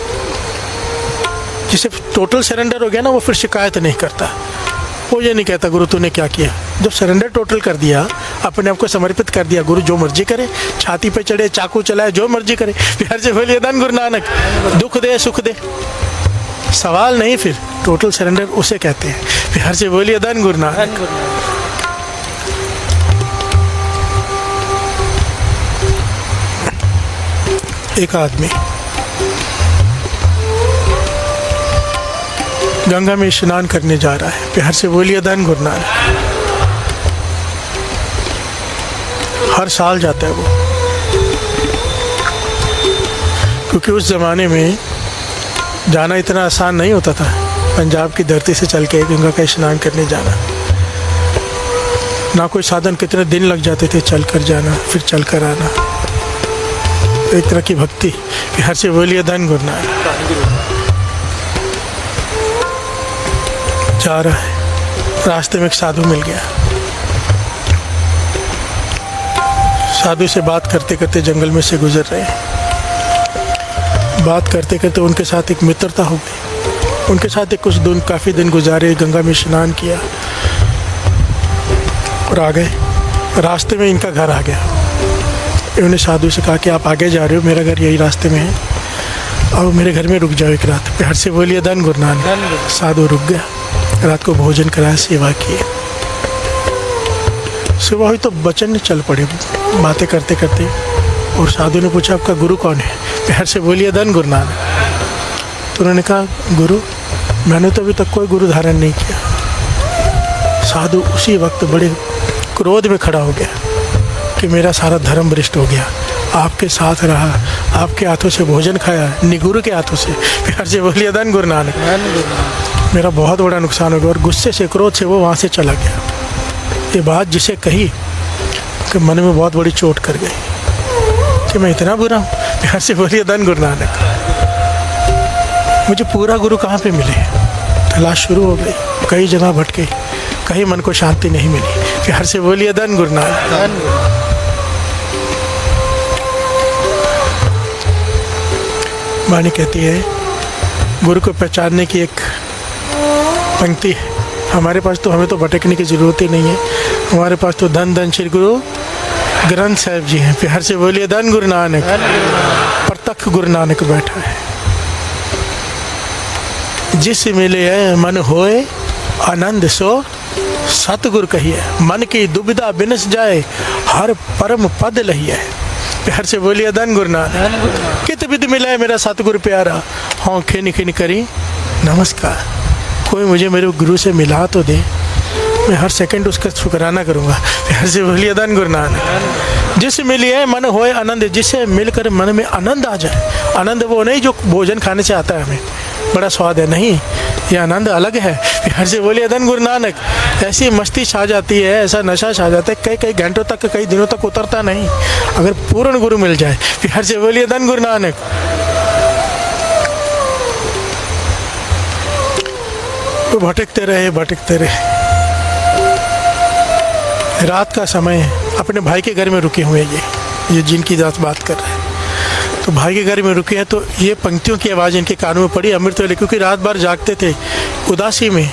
जिसे टोटल सरेंडर हो गया ना, वो फिर शिकायत नहीं करता। वो ये नहीं कहता गुरु तूने क्या किया। जब सरेंडर टोटल कर दिया, अपने आप को समर्पित कर दिया, गुरु जो मर्जी करे, छाती पे चढ़े, चाकू चलाए, जो मर्जी करे। बिहार से बोलिए धन गुरु नानक। दुख दे सुख दे, सवाल नहीं, फिर टोटल सरेंडर उसे कहते हैं। बिहार से बोलिए धन गुरु नानक। एक आदमी गंगा में स्नान करने जा रहा है। बिहार से बोलिए धन गुरु नानक। हर साल जाता है वो, क्योंकि उस ज़माने में जाना इतना आसान नहीं होता था। पंजाब की धरती से चल के गंगा का स्नान करने जाना, ना कोई साधन, कितने दिन लग जाते थे चल कर जाना, फिर चल कर आना। एक तरह की भक्ति। बिहार से बोलिए धन गुरु नानक। जा रहा है, रास्ते में एक साधु मिल गया। साधु से बात करते करते जंगल में से गुजर रहे हैं। बात करते करते उनके साथ एक मित्रता हो गई। उनके साथ एक कुछ दिन, काफ़ी दिन गुजारे, गंगा में स्नान किया और आ गए। रास्ते में इनका घर आ गया। इन्होंने साधु से कहा कि आप आगे जा रहे हो, मेरा घर यही रास्ते में है, और मेरे घर में रुक जाओ एक रात। बिहार से बोलिए धन गुरु नानक। साधु रुक गया, रात को भोजन कराया, सेवा किए। सुबह हुई तो वचन चल पड़े बातें करते करते, और साधु ने पूछा आपका गुरु कौन है? बिहार से बोलिए धन गुरु नानक। तो उन्होंने कहा गुरु, मैंने तो अभी तक कोई गुरु धारण नहीं किया। साधु उसी वक्त बड़े क्रोध में खड़ा हो गया कि मेरा सारा धर्म भ्रष्ट हो गया, आपके साथ रहा, आपके हाथों से भोजन खाया, निगुरु के हाथों से। बिहार से बोलिए धन गुरु नानक। मेरा बहुत बड़ा नुकसान हो गया। और गुस्से से, क्रोध से वो वहाँ से चला गया। ये बात जिसे कही कि मन में बहुत बड़ी चोट कर गई कि मैं इतना बुरा हूँ। बिहार से बोलिए धन गुरु नानक। मुझे पूरा गुरु कहाँ पे मिले? तलाश शुरू हो गई, कई जगह भटके, कहीं मन को शांति नहीं मिली। बिहार से बोलिए धन गुरु नानक। वाणी कहती है, गुरु को पहचानने की एक पंक्ति है। हमारे पास तो, हमें तो भटकने की ज़रूरत ही नहीं है। हमारे पास तो धन धन श्री गुरु ग्रंथ साहिब जी हैं। बिहार से बोलिए धन गुरु नानक। प्रत्यक्ष गुरु नानक बैठा है। जिस मिले है मन होए आनंद सो सतगुर कहिए, मन की दुविधा बिनस जाए, हर परम पद लहिए। प्यार से बोलिए धन गुरु नानक। कित विध मिला है मेरा सतगुरु प्यारा, हाँ खिन खिन करी नमस्कार। कोई मुझे मेरे गुरु से मिला तो दे, मैं हर सेकंड उसका शुक्राना करूँगा। प्यार से बोलिए धन गुरु नानक। जिससे मिलिए मन होए आनंद, जिससे मिलकर मन में आनंद आ जाए। आनंद वो नहीं जो भोजन खाने से आता है हमें बड़ा स्वाद है, नहीं, ये आनंद अलग है। प्यार से बोलिए धन गुरु नानक। ऐसी मस्ती छा जाती है, ऐसा नशा छा जाता है, कई कई घंटों तक, कई दिनों तक उतरता नहीं अगर पूर्ण गुरु मिल जाए। प्यार से बोलिए धन गुरु नानक। वो भटकते रहे। रात का समय है, अपने भाई के घर में रुके हुए ये जिनकी बात कर रहे हैं, तो भाई के घर में रुके हैं, तो ये पंक्तियों की आवाज़ इनके कानों में पड़ी अमृत वाले, क्योंकि रात भर जागते थे उदासी में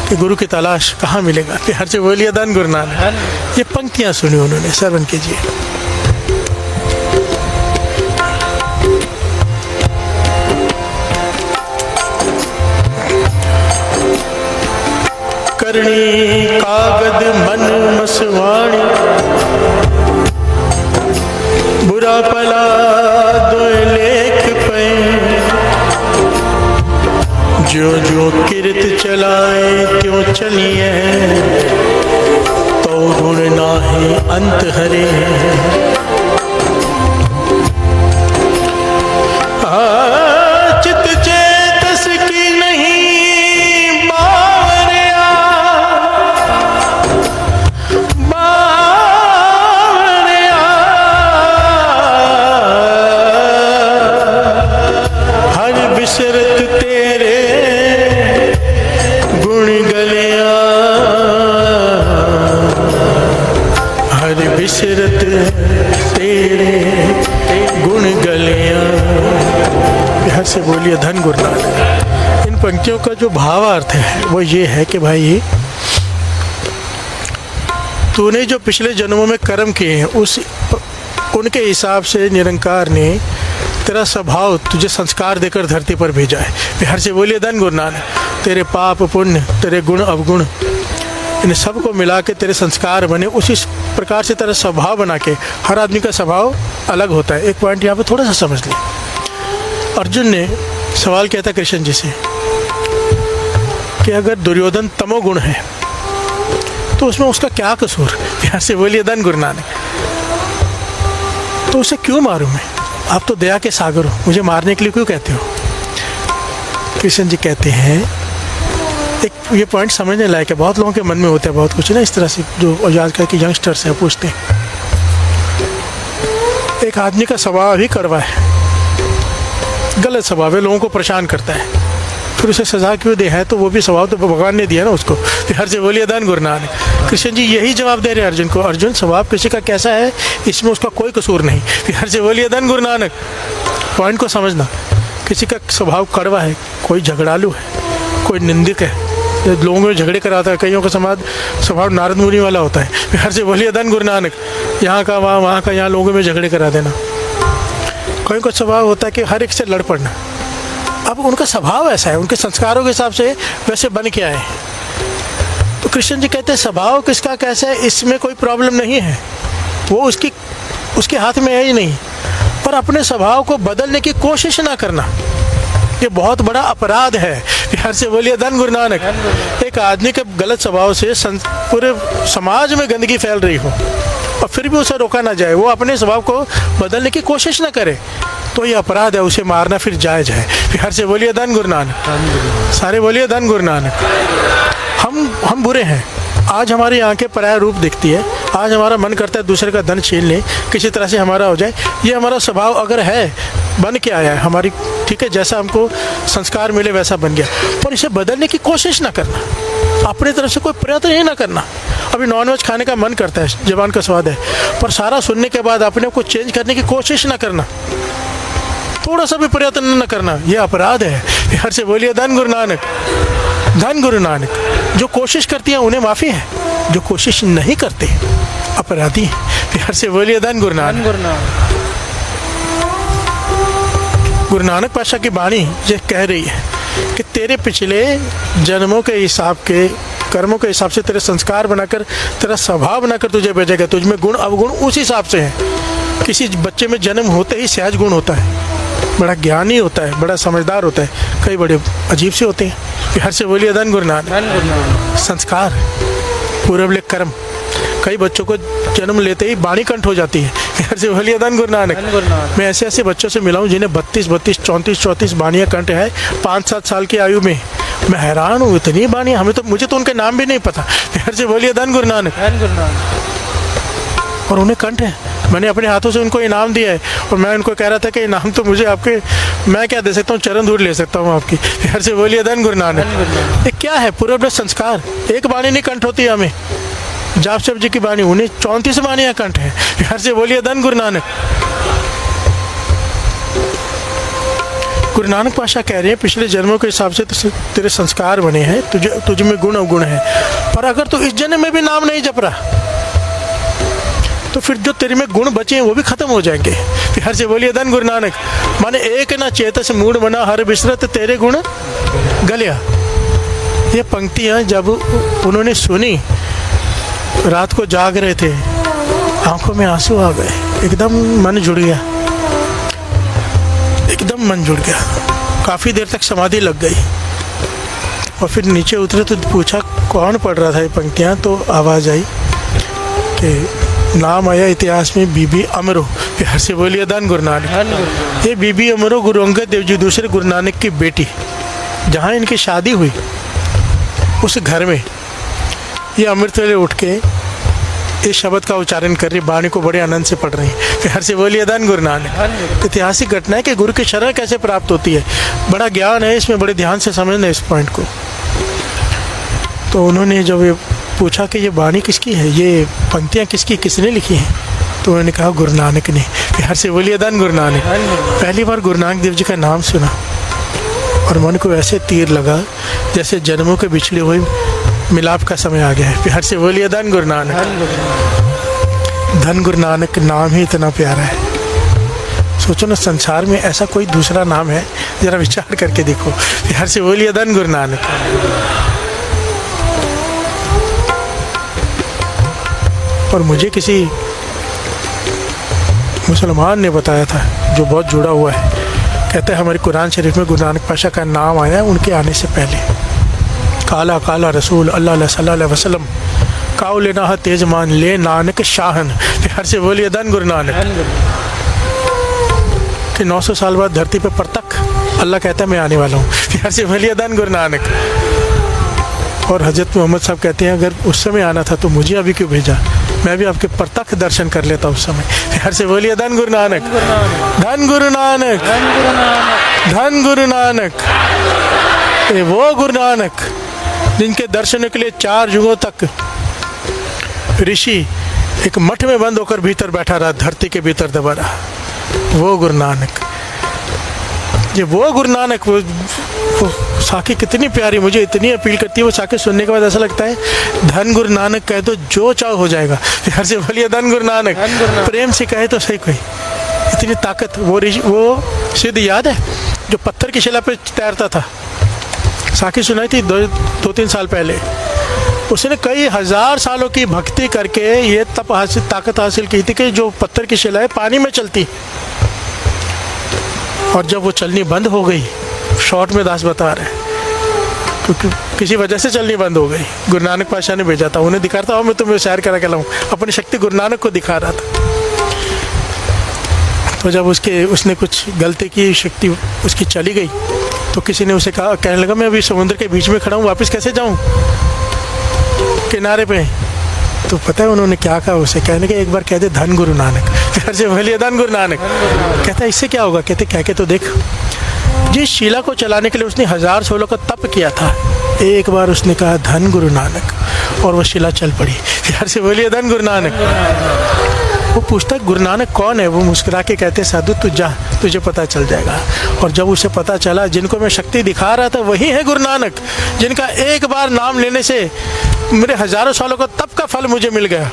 कि गुरु की तलाश कहाँ मिलेगा। प्यार से बोलिए धन गुरु नानक। ये पंक्तियाँ सुनी उन्होंने, श्रवण कीजिए। करणी कागद मन मसवाणी, बुरा भला दो लेख पे, जो जो किरत चलाए त्यों चलिए, तो गुण नाहि अंत हरे। चित चेतस की नहीं बावरिया, हर बिसरत तेरे गुण गलिया, हर बिसरत तेरे गुण गलिया। प्यार से बोलिए धन गुरु नानक। इन पंक्तियों का जो भावार्थ है वो ये है कि भाई तूने जो पिछले जन्मों में कर्म किए हैं उनके हिसाब से निरंकार ने तेरा स्वभाव तुझे संस्कार देकर धरती पर भेजा है। प्यार से बोलिए धन गुरु नानक। तेरे पाप पुण्य, तेरे गुण अवगुण, इन सब को मिला के तेरे संस्कार बने, उसी प्रकार से तेरा स्वभाव बना के। हर आदमी का स्वभाव अलग होता है। एक पॉइंट यहाँ पे थोड़ा सा समझ लिया। अर्जुन ने सवाल किया था कृष्ण जी से कि अगर दुर्योधन तमोगुण है तो उसमें उसका क्या कसूर। प्यार से बोलिए धन गुरु नानक। तो उसे क्यों मारूं मैं, आप तो दया के सागर हो, मुझे मारने के लिए क्यों कहते हो। कृष्ण जी कहते हैं, एक ये पॉइंट समझने लायक है, बहुत लोगों के मन में होता है बहुत कुछ ना इस तरह से, जो आजकल के यंगस्टर्स हैं पूछते हैं। एक आदमी का स्वभाव ही कड़वा है, गलत स्वभाव है, लोगों को परेशान करता है, फिर उसे सजा क्यों दे है, तो वो भी स्वभाव तो भगवान ने दिया ना उसको। प्यार से बोलिए धन गुरु नानक। कृष्ण जी यही जवाब दे रहे हैं अर्जुन को। अर्जुन, स्वभाव किसी का कैसा है इसमें उसका कोई कसूर नहीं। प्यार से बोलिए धन गुरु नानक। पॉइंट को समझना, किसी का स्वभाव कड़वा है, कोई झगड़ालू है, कोई निंदक है, लोगों में झगड़े कराता है, कईयों का स्वभाव नारद मुनि वाला होता है। प्यार से बोलिए धन गुरु नानक। यहाँ का वहाँ, वहाँ का यहाँ, लोगों में झगड़े करा देना। कईयों का स्वभाव होता है कि हर एक से लड़ पड़ना। अब उनका स्वभाव ऐसा है, उनके संस्कारों के हिसाब से वैसे बन के आए। तो कृष्ण जी कहते हैं स्वभाव किसका कैसा है इसमें कोई प्रॉब्लम नहीं है, वो उसके हाथ में है ही नहीं। पर अपने स्वभाव को बदलने की कोशिश ना करना, ये बहुत बड़ा अपराध है। प्यार से बोलिए धन गुरु नानक। एक आदमी के गलत स्वभाव से पूरे समाज में गंदगी फैल रही हो और फिर भी उसे रोका ना जाए, वो अपने स्वभाव को बदलने की कोशिश ना करे, तो ये अपराध है, उसे मारना फिर जायज़ है। प्यार से बोलिए धन गुरु नानक। सारे बोलिए धन गुरु नानक। हम बुरे हैं, आज हमारी आंखें पराया रूप दिखती है, आज हमारा मन करता है दूसरे का धन छीन ले, किसी तरह से हमारा हो जाए। ये हमारा स्वभाव अगर है, बन के आया है हमारी, ठीक है, जैसा हमको संस्कार मिले वैसा बन गया, पर इसे बदलने की कोशिश ना करना, अपनी तरफ से कोई प्रयत्न ही ना करना। अभी नॉनवेज खाने का मन करता है, जबान का स्वाद है, पर सारा सुनने के बाद अपने को चेंज करने की कोशिश ना करना, थोड़ा सा भी प्रयत्न न करना, ये अपराध है। प्यार से बोलिए धन गुरु नानक। धन गुरु नानक। जो कोशिश करती है उन्हें माफ़ी है, जो कोशिश नहीं करते अपराधी। प्यार से बोलिए धन गुरु नानक। गुरु नानक पातशाह की वाणी ये कह रही है कि तेरे पिछले जन्मों के हिसाब के कर्मों के हिसाब से तेरे संस्कार बनाकर, तेरा स्वभाव बनाकर तुझे भेजेगा। तुझ में गुण अवगुण उस हिसाब से है। किसी बच्चे में जन्म होते ही सहज गुण होता है, बड़ा ज्ञानी होता है, बड़ा समझदार होता है। कई बड़े अजीब से होते हैं। बिहार से बोलिए धन गुरु नानक। संस्कार, पूर्वले कर्म। कई बच्चों को जन्म लेते ही वाणी कंठ हो जाती है। बिहार से बोलिए धन गुरु नानक। मैं ऐसे ऐसे बच्चों से मिला हूँ जिन्हें 32, 34 वाणियाँ कंठ है 5-7 साल की आयु में। मैं हैरान हूँ, इतनी वाणियाँ। मुझे तो उनके नाम भी नहीं पता। बिहार से बोलिए धन गुरु नानक। और उन्हें कंठ है। मैंने अपने हाथों से उनको इनाम दिया है और मैं उनको कह रहा था कि इनाम तो मुझे आपके, मैं क्या दे सकता हूँ, चरण धूल ले सकता हूँ आपकी। बिहार से बोलिए धन गुरु नानक। ये क्या है? पूर्व संस्कार। एक वाणी नहीं कंठ होती हमें। जाप साहब जी की वाणी, उन्हें 34 वाणियाँ कंठ है। बिहार से बोलिए धन गुरु नानक। गुरु नानक पातशाह कह रहे हैं पिछले जन्मों के हिसाब से तेरे संस्कार बने हैं, तुझ में गुण अवगुण है। पर अगर तू इस जन्म में भी नाम नहीं जप रहा तो फिर जो तेरे में गुण बचे हैं वो भी खत्म हो जाएंगे। बिहार से बोलिए धन गुरु नानक। माने एक ना चेतस मूड बना हर बिसरत तेरे गुण गलिया। ये पंक्तियाँ जब उन्होंने सुनी, रात को जाग रहे थे, आंखों में आंसू आ गए, एकदम मन जुड़ गया, एकदम मन जुड़ गया। काफ़ी देर तक समाधि लग गई और फिर नीचे उतरे तो पूछा कौन पढ़ रहा था ये पंक्तियाँ। तो आवाज़ आई कि नाम आया इतिहास में बीबी अमरो। बिहार से बोलिए धन गुरु नानक। ये बीबी अमरो गुरु अंगद देव जी दूसरे गुरु नानक की बेटी, जहाँ इनकी शादी हुई उस घर में ये अमृत वेले उठ के इस शब्द का उच्चारण कर रही, वाणी को बड़े आनंद से पढ़ रही है। बिहार से बोलिए धन गुरु नानक। ऐतिहासिक घटना है कि गुरु की शरण कैसे प्राप्त होती है। बड़ा ज्ञान है इसमें, बड़े ध्यान से समझना इस पॉइंट को। तो उन्होंने जब ये पूछा कि ये वाणी किसकी है, ये पंक्तियाँ किसकी, किसने लिखी हैं, तो उन्होंने कहा गुरु नानक ने। बिहार से बोलिए धन गुरु नानक। पहली बार गुरु नानक देव जी का नाम सुना और मन को ऐसे तीर लगा जैसे जन्मों के बिछड़े हुए मिलाप का समय आ गया है। बिहार से बोलिए धन गुरु नानक। धन गुरु नानक नाम ही इतना प्यारा है। सोचो ना, संसार में ऐसा कोई दूसरा नाम है? जरा विचार करके देखो। बिहार से बोलिए धन गुरु नानक। और मुझे किसी मुसलमान ने बताया था जो बहुत जुड़ा हुआ है, कहते हैं हमारे कुरान शरीफ में गुरु नानक पातशाह का नाम आया है उनके आने से पहले। काला काला रसूल अल्लाह सल्लल्लाहु अलैहि वसल्लम काउ लेना तेज मान ले नानक शाहन। बिहार से बोलिए धन गुरु नानक। कि 900 साल बाद धरती पर परतक अल्लाह कहता है मैं आने वाला हूँ। बिहार से बोलिए धन गुरु नानक। और हजरत मोहम्मद साहब कहते हैं अगर उस समय आना था तो मुझे अभी क्यों भेजा, मैं भी आपके प्रत्यक्ष दर्शन कर लेता उस समय। बिहार से बोलिए धन गुरु नानक। धन गुरु नानक। धन गुरु नानक। ये वो गुरु नानक जिनके दर्शन के लिए 4 युगों तक ऋषि एक मठ में बंद होकर भीतर बैठा रहा, धरती के भीतर दबा रहा। वो गुरु नानक, ये वो गुरु नानक। वो साखी कितनी प्यारी, मुझे इतनी अपील करती है वो साखी सुनने के बाद ऐसा लगता है धन गुरु नानक कहे तो जो चाहो हो जाएगा। बिहार से बोलिए धन गुरु नानक। प्रेम से कहे तो सही कोई, इतनी ताकत। वो सिद्ध याद है जो पत्थर की शिला पे तैरता था, साखी सुनाई थी 2-3 साल पहले। उसने कई हजार सालों की भक्ति करके ये ताकत हासिल की थी कि जो पत्थर की शिला है पानी में चलती, और जब वो चलनी बंद हो गई, शॉर्ट में दास बता रहे हैं, क्योंकि किसी वजह से चलनी बंद हो गई, गुरु नानक पातशाह ने भेजा था उन्हें दिखाता हूँ मैं तुम्हें सैर करा के लाऊं। अपनी शक्ति गुरु नानक को दिखा रहा था। तो जब उसने कुछ गलती की, शक्ति उसकी चली गई, तो किसी ने उसे कहा, कहने लगा मैं अभी समुद्र के बीच में खड़ा हूँ, वापस कैसे जाऊँ किनारे पे। तो पता है उन्होंने क्या कहा उसे, कहने के एक बार कहते धन गुरु नानक। फिर से बोलिए धन गुरु नानक। कहता इससे क्या होगा, कहते कह के तो देख। जिस शिला को चलाने के लिए उसने 1000 सोलों का तप किया था, एक बार उसने कहा धन गुरु नानक और वो शिला चल पड़ी। फिर से बोलिए धन गुरु नानक। वो पूछता गुरु नानक कौन है, वो मुस्कुरा के कहते साधु तू जा, तुझे पता चल जाएगा। और जब उसे पता चला जिनको मैं शक्ति दिखा रहा था वही है गुरु नानक, जिनका एक बार नाम लेने से मेरे हजारों सालों का तप का फल मुझे मिल गया।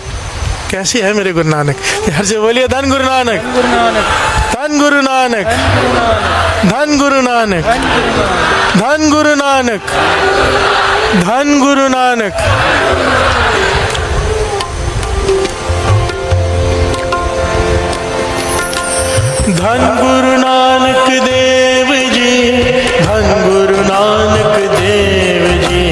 कैसी है मेरे गुरु नानक। हर से बोलिए धन गुरु नानक, धन गुरु नानक, धन गुरु नानक, धन गुरु नानक, धन गुरु नानक। धन गुरु नानक देव जी, धन गुरु नानक देव जी,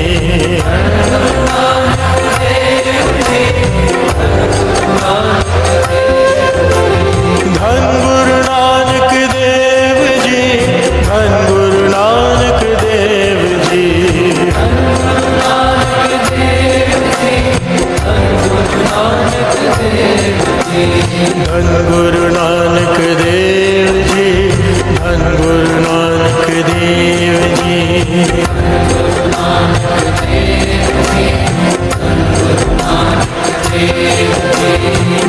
धन गुरु नानक देव जी, धन गुरु नानक देव जी, धन गुरु नानक देव जी, धन गुरु नानक देव जी,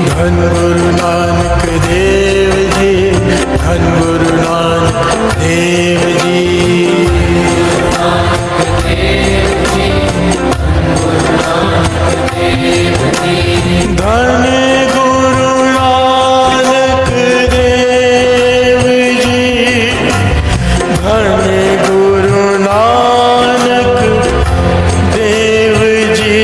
धन गुरु नानक देव जी, धन गुरु नानक देव जी, धन गुरु नानक देव जी, धन गुरु नानक देव जी,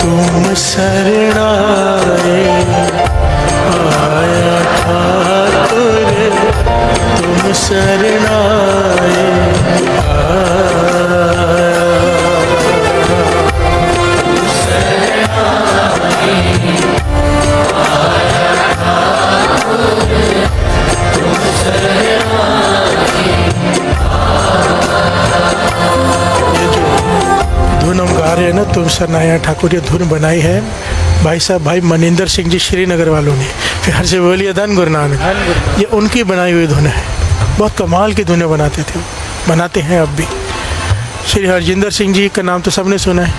तुम शरणाए आया ठाकुर, तुम शरणाए धुन हम गा रहे हैं ना, तुम शरणाया ठाकुर, ये धुन बनाई है भाई साहब भाई मनिंदर सिंह जी श्रीनगर वालों ने। फिर हर से बोलिए धन गुरु नानक। ये उनकी बनाई हुई धुन है, बहुत कमाल की धुनें बनाते थे, बनाते हैं अब भी। श्री हरजिंदर सिंह जी का नाम तो सबने सुना है,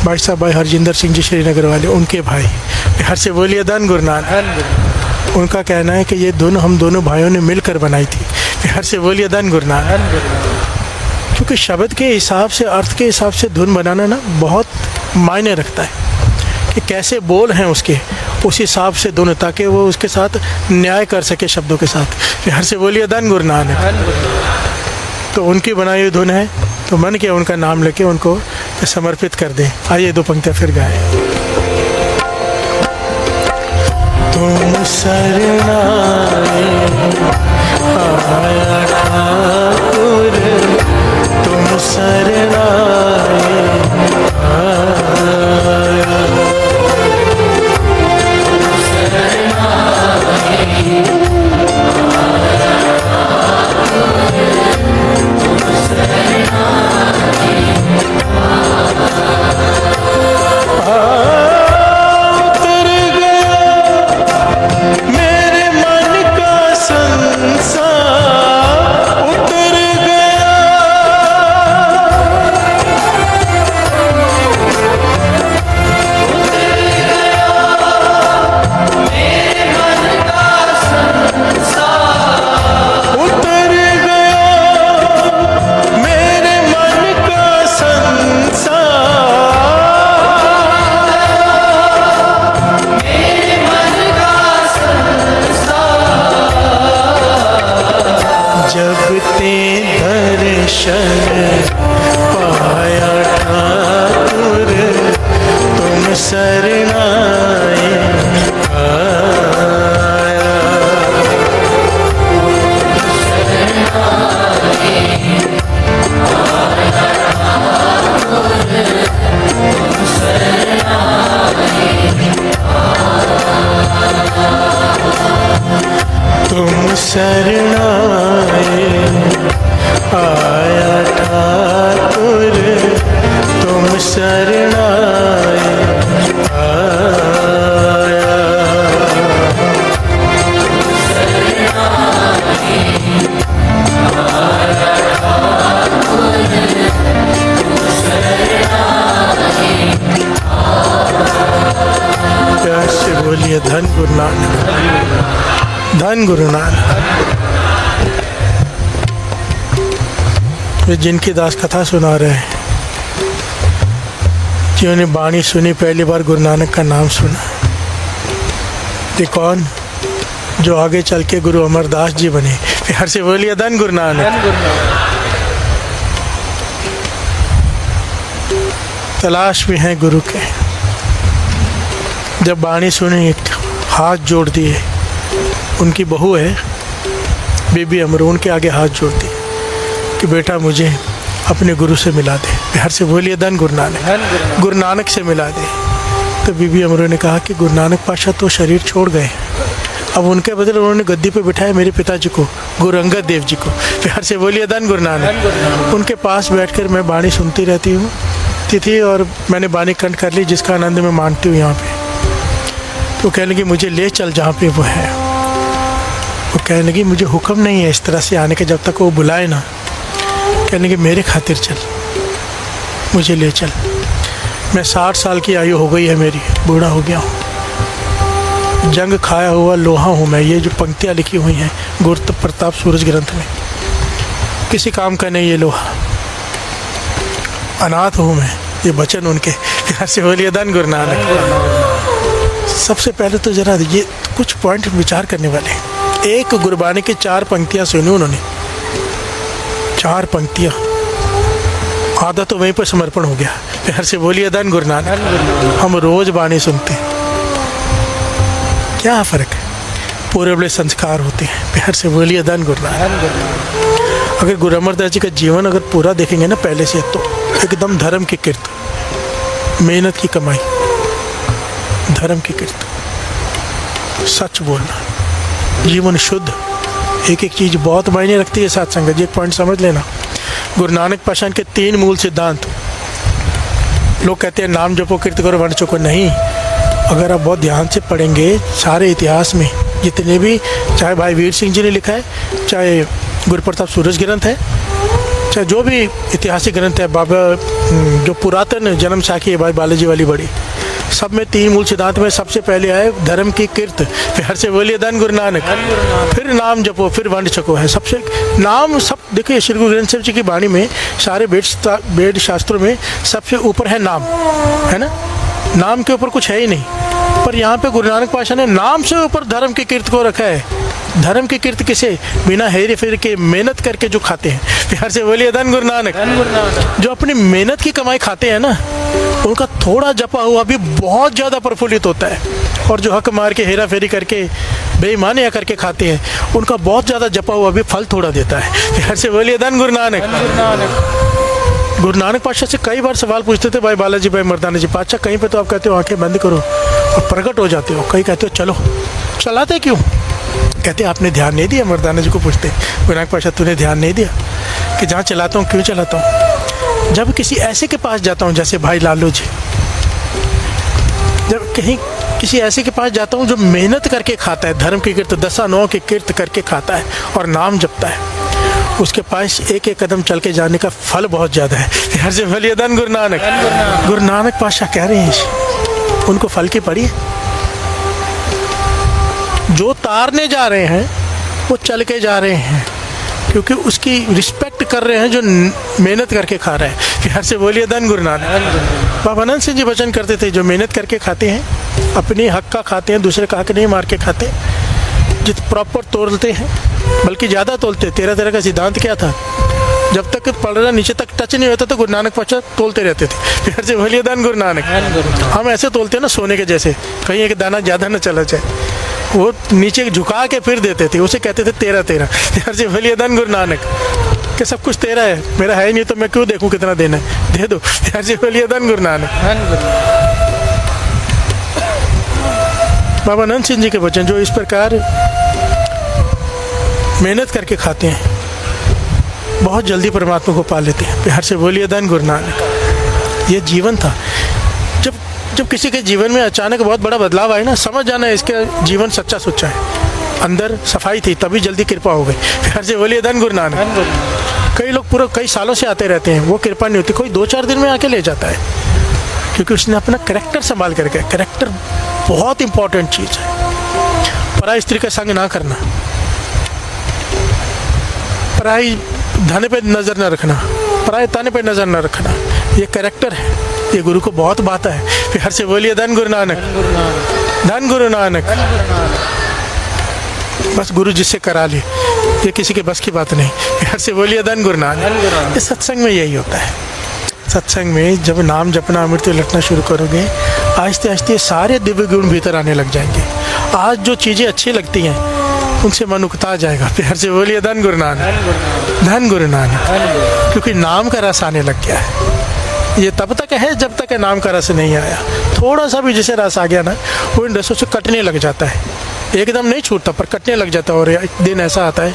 भाई साहब भाई हरजिंदर सिंह जी श्रीनगर वाले, उनके भाई। फिर हर से बोलिए धन गुरु नानक। उनका कहना है कि ये धुन हम दोनों भाइयों ने मिलकर बनाई थी। फिर हर से बोलिए धन गुरु नानक। क्योंकि शब्द के हिसाब से, अर्थ के हिसाब से धुन बनाना ना बहुत मायने रखता है कि कैसे बोल हैं उसके, उस हिसाब से धुन, ताकि वो उसके साथ न्याय कर सके शब्दों के साथ। फिर हर से बोलिए धन गुरु नानक। तो उनकी बनाई हुई धुन है, तो मन के उनका नाम लेके उनको समर्पित कर दें। आइए दो पंक्तियाँ फिर गाएं। तुम शरणाए आया ठाकुर, तुम शरणाए आया, उतर गया मेरे मन का संसार, उतर गया उतर गया मेरे मन का संसार, जब ते दर्शन पाया ठाकुर, तुम शरणाए आया, तुम शरणाए आया ठाकुर, तुम शरणाए आया, धन गुरु नानक। वे जिनकी दास कथा सुना रहे हैं, जिन्होंने बाणी सुनी, पहली बार गुरु नानक का नाम सुना, ये कौन? जो आगे चल के गुरु अमरदास जी बने। प्यार से बोलिए धन गुरु नानक। तलाश में है गुरु के। जब बाणी सुनी, एक हाथ जोड़ दिए, उनकी बहू है बीबी अमरू, उनके आगे हाथ जोड़ दिए कि बेटा मुझे अपने गुरु से मिला दे। प्यार से बोलिए धन गुरु नानक। गुरु नानक से मिला दे। तो बीबी अमरू ने कहा कि गुरु नानक पातशाह तो शरीर छोड़ गए, अब उनके बदले उन्होंने गद्दी पे बिठाया मेरे पिताजी को, गुरु अंगद देव जी को। प्यार से बोलिए धन गुरु नानक। उनके पास बैठकर मैं बाणी सुनती रहती हूँ थी और मैंने बाणी कंठ कर ली, जिसका आनंद मैं मानती हूँ यहाँ पे। तो कहने लगी मुझे ले चल जहाँ पे वो है। वो कहने लगी मुझे हुक्म नहीं है इस तरह से आने के, जब तक वो बुलाए ना। कहने लगी मेरे खातिर चल, मुझे ले चल। मैं 60 साल की आयु हो गई है मेरी, बूढ़ा हो गया हूँ, जंग खाया हुआ लोहा हूँ मैं। ये जो पंक्तियाँ लिखी हुई हैं गुरु प्रताप सूरज ग्रंथ में, किसी काम का नहीं ये लोहा। अनाथ हूँ मैं, ये वचन उनके। प्यार से बोलिए धन गुरु नानक। सबसे पहले तो जरा ये कुछ पॉइंट विचार करने वाले। एक गुरबानी की 4 पंक्तियाँ सुनी उन्होंने, 4 पंक्तियाँ, आधा तो वहीं पर समर्पण हो गया। प्यार से बोलिए धन गुरु नानक। हम रोज बाणी सुनते हैं, क्या फ़र्क है? पूरे बड़े संस्कार होते हैं। प्यार से बोलिए धन गुरु नानक। अगर गुरु अमरदास जी का जीवन अगर पूरा देखेंगे ना पहले से, तो एकदम धर्म की किर्त, मेहनत की कमाई, धर्म की किर्त, सच बोलना, जीवन शुद्ध। एक एक चीज़ बहुत मायने रखती है साथ संगत जी। एक पॉइंट समझ लेना, गुरु नानक पातशाह के 3 मूल सिद्धांत। लोग कहते हैं नाम जपो कीर्त करो वर्ण चुको, नहीं। अगर आप बहुत ध्यान से पढ़ेंगे सारे इतिहास में जितने भी, चाहे भाई वीर सिंह जी ने लिखा है, चाहे गुरु प्रताप सूरज ग्रंथ है, चाहे जो भी ऐतिहासिक ग्रंथ है, बाबा जो पुरातन जन्म साखी है भाई बालाजी वाली बड़ी, सब में 3 मूल सिद्धांत में सबसे पहले आए धर्म की कीर्त। प्यार से बोलिए धन गुरु नानक। फिर नाम जपो, फिर वंड छको है सबसे नाम। सब देखिए श्री गुरु ग्रंथ साहिब जी की वाणी में, सारे वेद शास्त्रों में सबसे ऊपर है नाम, है ना। नाम के ऊपर कुछ है ही नहीं, पर यहाँ पे गुरु नानक पातशाह ने नाम से ऊपर धर्म की कीर्त को रखा है। धर्म की कीर्त किसे? बिना हेरे फेरे के मेहनत करके जो खाते हैं। प्यार से बोलिए धन गुरु नानक। जो अपनी मेहनत की कमाई खाते हैं ना, उनका थोड़ा जपा हुआ भी बहुत ज़्यादा प्रफुल्लित होता है। और जो हक मार के हेरा फेरी करके बेईमानियाँ करके खाते हैं, उनका बहुत ज़्यादा जपा हुआ भी फल थोड़ा देता है। प्यार से बोलिए धन गुरु नानक। गुरु नानक पातशाह से कई बार सवाल पूछते थे भाई बालाजी भाई मर्दाना जी, पातशाह कहीं पे तो आप कहते हो आंखें बंद करो और प्रकट हो जाते हो, कहीं कहते हो चलो। चलाते क्यों? कहते आपने ध्यान नहीं दिया। मर्दाना जी को पूछते गुरु नानक पातशाह तूने ध्यान नहीं दिया कि जहाँ चलाता हूँ क्यों चलाता हूँ? जब किसी ऐसे के पास जाता हूँ जैसे भाई लालू जी, जब कहीं किसी ऐसे के पास जाता हूँ जो मेहनत करके खाता है, धर्म की कीर्त 10-9 की कीर्त करके खाता है और नाम जपता है, उसके पास एक एक कदम चल के जाने का फल बहुत ज़्यादा है। हर से बोलिए धन गुरु नानक। गुरु नानक पातशाह कह रहे हैं उनको फल की पड़ी है। जो तारने जा रहे हैं वो चल के जा रहे हैं, क्योंकि उसकी रिस्पेक्ट कर रहे हैं जो मेहनत करके खा रहे हैं। प्यार से बोलिए धन गुरु नानक। बाबा आनंद सिंह जी वचन करते थे, जो मेहनत करके खाते हैं, अपने हक का खाते हैं, दूसरे का हक नहीं मार के खाते, जित प्रॉपर तोलते हैं, बल्कि ज़्यादा तोलते। 13 का सिद्धांत क्या था? जब तक पलड़ा नीचे तक टच नहीं होता तो गुरु नानक पातशाह तोलते रहते थे। प्यार से बोलिए धन गुरु नानक। हम ऐसे तोलते हैं ना सोने के जैसे, कहीं एक दाना ज़्यादा न चला जाए, वो नीचे झुका के फिर देते थे, उसे कहते थे 13। प्यार से बोलिए धन गुरु नानक। कि सब कुछ तेरा है, मेरा है ही नहीं तो मैं क्यों देखूं कितना देना है, दे दो। प्यार से बोलिए धन गुरु नानक। बाबा आनंद सिंह जी के वचन जो इस प्रकार मेहनत करके खाते हैं, बहुत जल्दी परमात्मा को पा लेते हैं। प्यार से बोलिए धन गुरु नानक। ये जीवन था। जब किसी के जीवन में अचानक बहुत बड़ा बदलाव आए ना, समझ जाना है इसका जीवन सच्चा सुच्चा है, अंदर सफाई थी तभी जल्दी कृपा हो गई। प्यार से बोलिए धन गुरु नानक। कई लोग पूरे कई सालों से आते रहते हैं, वो कृपा नहीं होती, कोई 2-4 दिन में आके ले जाता है, क्योंकि उसने अपना करैक्टर संभाल करके। करैक्टर बहुत इंपॉर्टेंट चीज़ है। पराई स्त्री का संग ना करना, पराई धन पे नज़र न रखना, पराए तन पे नज़र न रखना, ये कैरेक्टर है, ये गुरु को बहुत भाता है। प्यार से बोलिए धन गुरु नानक, धन गुरु नानक। बस गुरु जिससे करा ले, ये किसी के बस की बात नहीं। प्यार से बोलिए धन गुरु नानक। इस सत्संग में यही होता है। सत्संग में जब नाम जपना अमृत लटना शुरू करोगे, आहिस्ते आहिस्ते सारे दिव्य गुण भीतर आने लग जाएंगे। आज जो चीज़ें अच्छी लगती हैं उनसे मन उकता जाएगा। प्यार से बोलिए धन गुरु नानक, धन गुरु नानक। क्योंकि नाम का रस आने लग गया है। ये तब तक है जब तक नाम का रस नहीं आया। थोड़ा सा भी जैसे रस आ गया ना, वो इन रसों से कटने लग जाता है। एकदम नहीं छूटता पर कटने लग जाता है, और एक दिन ऐसा आता है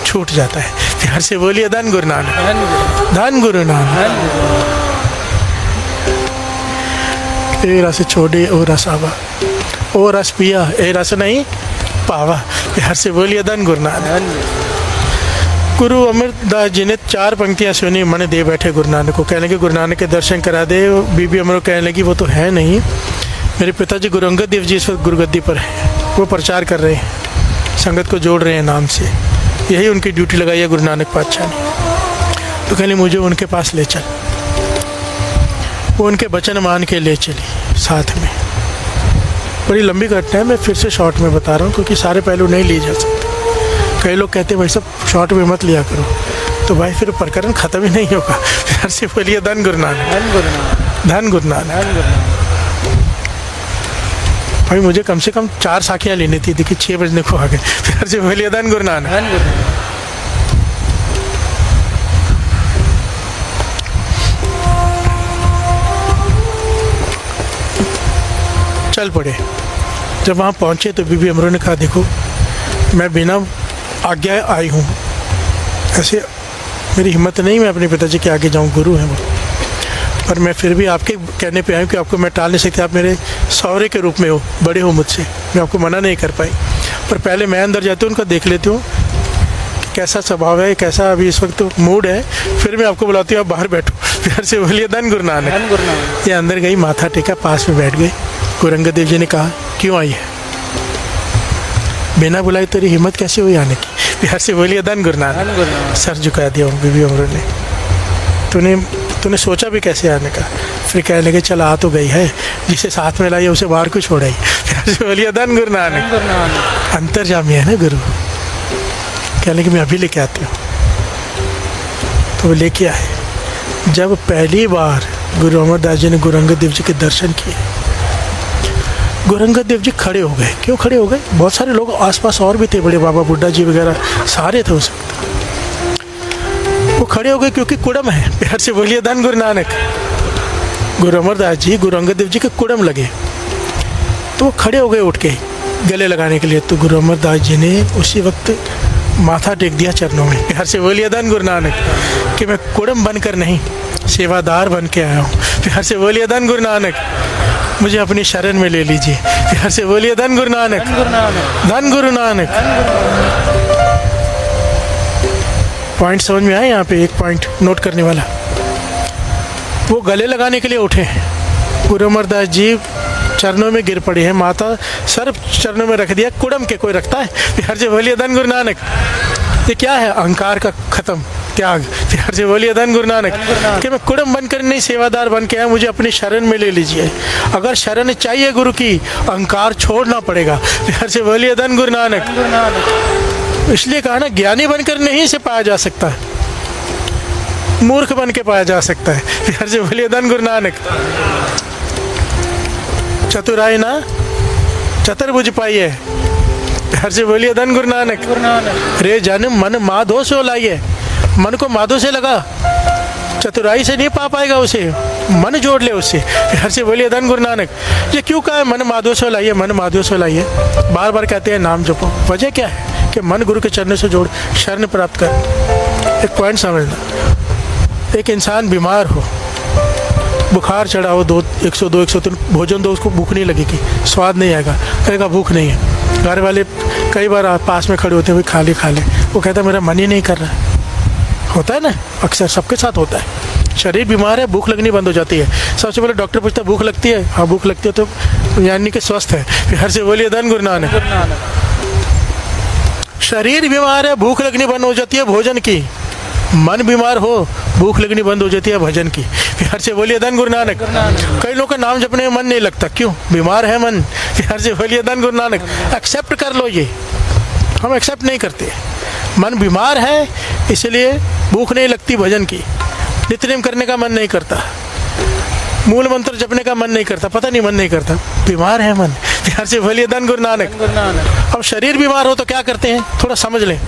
छूट जाता है। प्यार से बोलिए धन गुरु नानक, धन गुरु नानक। ए रस छोड़े ओ रस आवा, ओ रस पिया ए रस नहीं पावा। प्यार से बोलिए धन गुरु नानक। गुरु अमरदास जी ने 4 पंक्तियां सुनी, मन दे बैठे गुरु नानक को। कहने लगे गुरु नानक के दर्शन करा दे। बीबी अमर कहने लगी वो तो है नहीं, मेरे पिताजी गुरु अंगद देव जी इस वक्त गुरुगद्दी पर है, वो प्रचार कर रहे हैं, संगत को जोड़ रहे हैं नाम से, यही उनकी ड्यूटी लगाई है गुरु नानक पातशाह ने। तो कहने मुझे उनके पास ले चल। वो उनके वचन मान के ले चली साथ में। बड़ी लंबी घटना है, मैं फिर से शॉर्ट में बता रहा हूँ क्योंकि सारे पहलू नहीं लिए जा सकते। कई लोग कहते हैं भाई सब शॉर्ट में मत लिया करो, तो भाई फिर प्रकरण ख़त्म ही नहीं होगा। प्यार से बोलिए धन गुरु नानक, धन गुरु नानक। भाई मुझे कम से कम 4 साखियाँ लेनी थी, देखिए 6 बजने को आ गए। प्यार से बोलिए धन गुरु नानक। चल पड़े। जब वहाँ पहुँचे तो बीबी अमरो ने कहा देखो मैं बिना आज्ञा आई हूँ, ऐसे मेरी हिम्मत नहीं मैं अपने पिताजी के आगे जाऊँ, गुरु हैं वो, पर मैं फिर भी आपके कहने पे आया कि आपको मैं टाल नहीं सकती, आप मेरे सौरे के रूप में हो, बड़े हो मुझसे, मैं आपको मना नहीं कर पाई। पर पहले मैं अंदर जाती हूँ, उनका देख लेती हूँ कैसा स्वभाव है, कैसा अभी इस वक्त मूड है, फिर मैं आपको बुलाती हूँ आप बाहर बैठो। प्यार से बोलिए धन गुरु नानक। ये अंदर गई, माथा टेका, पास में बैठ गई। गुरु अंगद देव जी ने कहा क्यों आई है, बिना बुलाई तेरी हिम्मत कैसे हुई आने की। प्यार से बोलिए धन गुरु नानक। सर झुका दिया बीबी अमरो ने। तूने सोचा भी कैसे आने का। फिर कहने लगे चल आ तो गई है, जिसे साथ में लाई उसे बाहर क्यों छोड़ाई। प्यार से बोलिए धन गुरु नानक। अंतर्जामी है ना गुरु। कहने लगे मैं अभी लेके आती हूँ। तो वो लेके आए। जब पहली बार गुरु अमरदास जी ने गुरु अंगद देव जी के दर्शन किए, गुरु अंगद देव जी खड़े हो गए। क्यों खड़े हो गए, बहुत सारे लोग आसपास और भी थे, बड़े बाबा बुड्ढा जी वगैरह सारे थे उस वक्त। वो खड़े हो गए क्योंकि कुड़म है। प्यार से बोलिए धन गुरु नानक। गुरु अमरदास जी गुरु अंगद देव जी के कुड़म लगे, तो वो खड़े हो गए उठ के गले लगाने के लिए। तो गुरु अमरदास जी ने उसी वक्त माथा टेक दिया चरणों में। प्यार से बोलिए धन गुरु नानक कि मैं कुड़म बनकर नहीं सेवादार बन के आया हूँ। प्यार से बोलिए धन गुरु नानक। मुझे अपनी शरण में ले लीजिए। प्यार से बोलिए धन गुरु नानक, धन गुरु नानक। पॉइंट समझ में आए, यहाँ पे एक पॉइंट नोट करने वाला। वो गले लगाने के लिए उठे, गुरु अमरदास जी चरणों में गिर पड़े हैं, माता सर चरणों में रख दिया। कुड़म के कोई रखता है। प्यार से बोलिए धन गुरु नानक। ये क्या है, अहंकार का खत्म, त्याग। प्यार से बोलिए धन गुरु नानक कि मैं कुड़म बनकर नहीं सेवादार बन के आया, मुझे अपनी शरण में ले लीजिए। अगर शरण चाहिए गुरु की, अहंकार छोड़ना पड़ेगा। प्यार से बोलिए धन गुरु नानक। इसलिए कहा ना ज्ञानी बनकर नहीं इसे पाया जा सकता, मूर्ख बन के पाया जा सकता है। प्यार से बोलिए धन गुरु नानक। चतुराई ना चतुर्भुज पाई है। प्यार से बोलिए धन गुरु नानक। रे जन मन माधो से लाइए, मन को माधो से लगा, चतुराई से नहीं पा पाएगा उसे, मन जोड़ ले उससे। प्यार से बोलिए धन गुरु नानक। ये क्यों कहा है मन माधो से लाइए, मन माधो से लाइए, बार बार कहते हैं नाम जपो। वजह क्या है कि मन गुरु के चरणों से जोड़, शरण प्राप्त कर। एक पॉइंट समझना, एक इंसान बीमार हो, बुखार चढ़ा हो, 102 103, भोजन दो उसको, भूख नहीं लगेगी, स्वाद नहीं आएगा, कहेगा भूख नहीं है। घर वाले कई बार पास में खड़े होते हैं, भाई खा ले, वो कहता है मेरा मन ही नहीं कर रहा है। होता है ना, अक्सर सबके साथ होता है। शरीर बीमार है, भूख लगनी बंद हो जाती है। सबसे पहले डॉक्टर पूछता है भूख लगती है, हाँ भूख लगती है तो यानी कि स्वस्थ है। फिर हर से बोलिए धन गुरु नानक। शरीर बीमार है, भूख लगनी बंद हो जाती है भोजन की। मन बीमार हो, भूख लगनी बंद हो जाती है भजन की। फिर हर से बोलिए धन गुरु नानक। कई लोग का नाम जपने में मन नहीं लगता, क्यों? बीमार है मन। फिर हर से बोलिए धन गुरु नानक। एक्सेप्ट कर लो, ये हम एक्सेप्ट नहीं करते। मन बीमार है इसलिए भूख नहीं लगती भजन की, नित्यनेम करने का मन नहीं करता, मूल मंत्र जपने का मन नहीं करता, पता नहीं मन नहीं करता, बीमार है मन। फिर से बोलिए धन गुरु नानक। अब शरीर बीमार हो तो क्या करते हैं, थोड़ा समझ लें।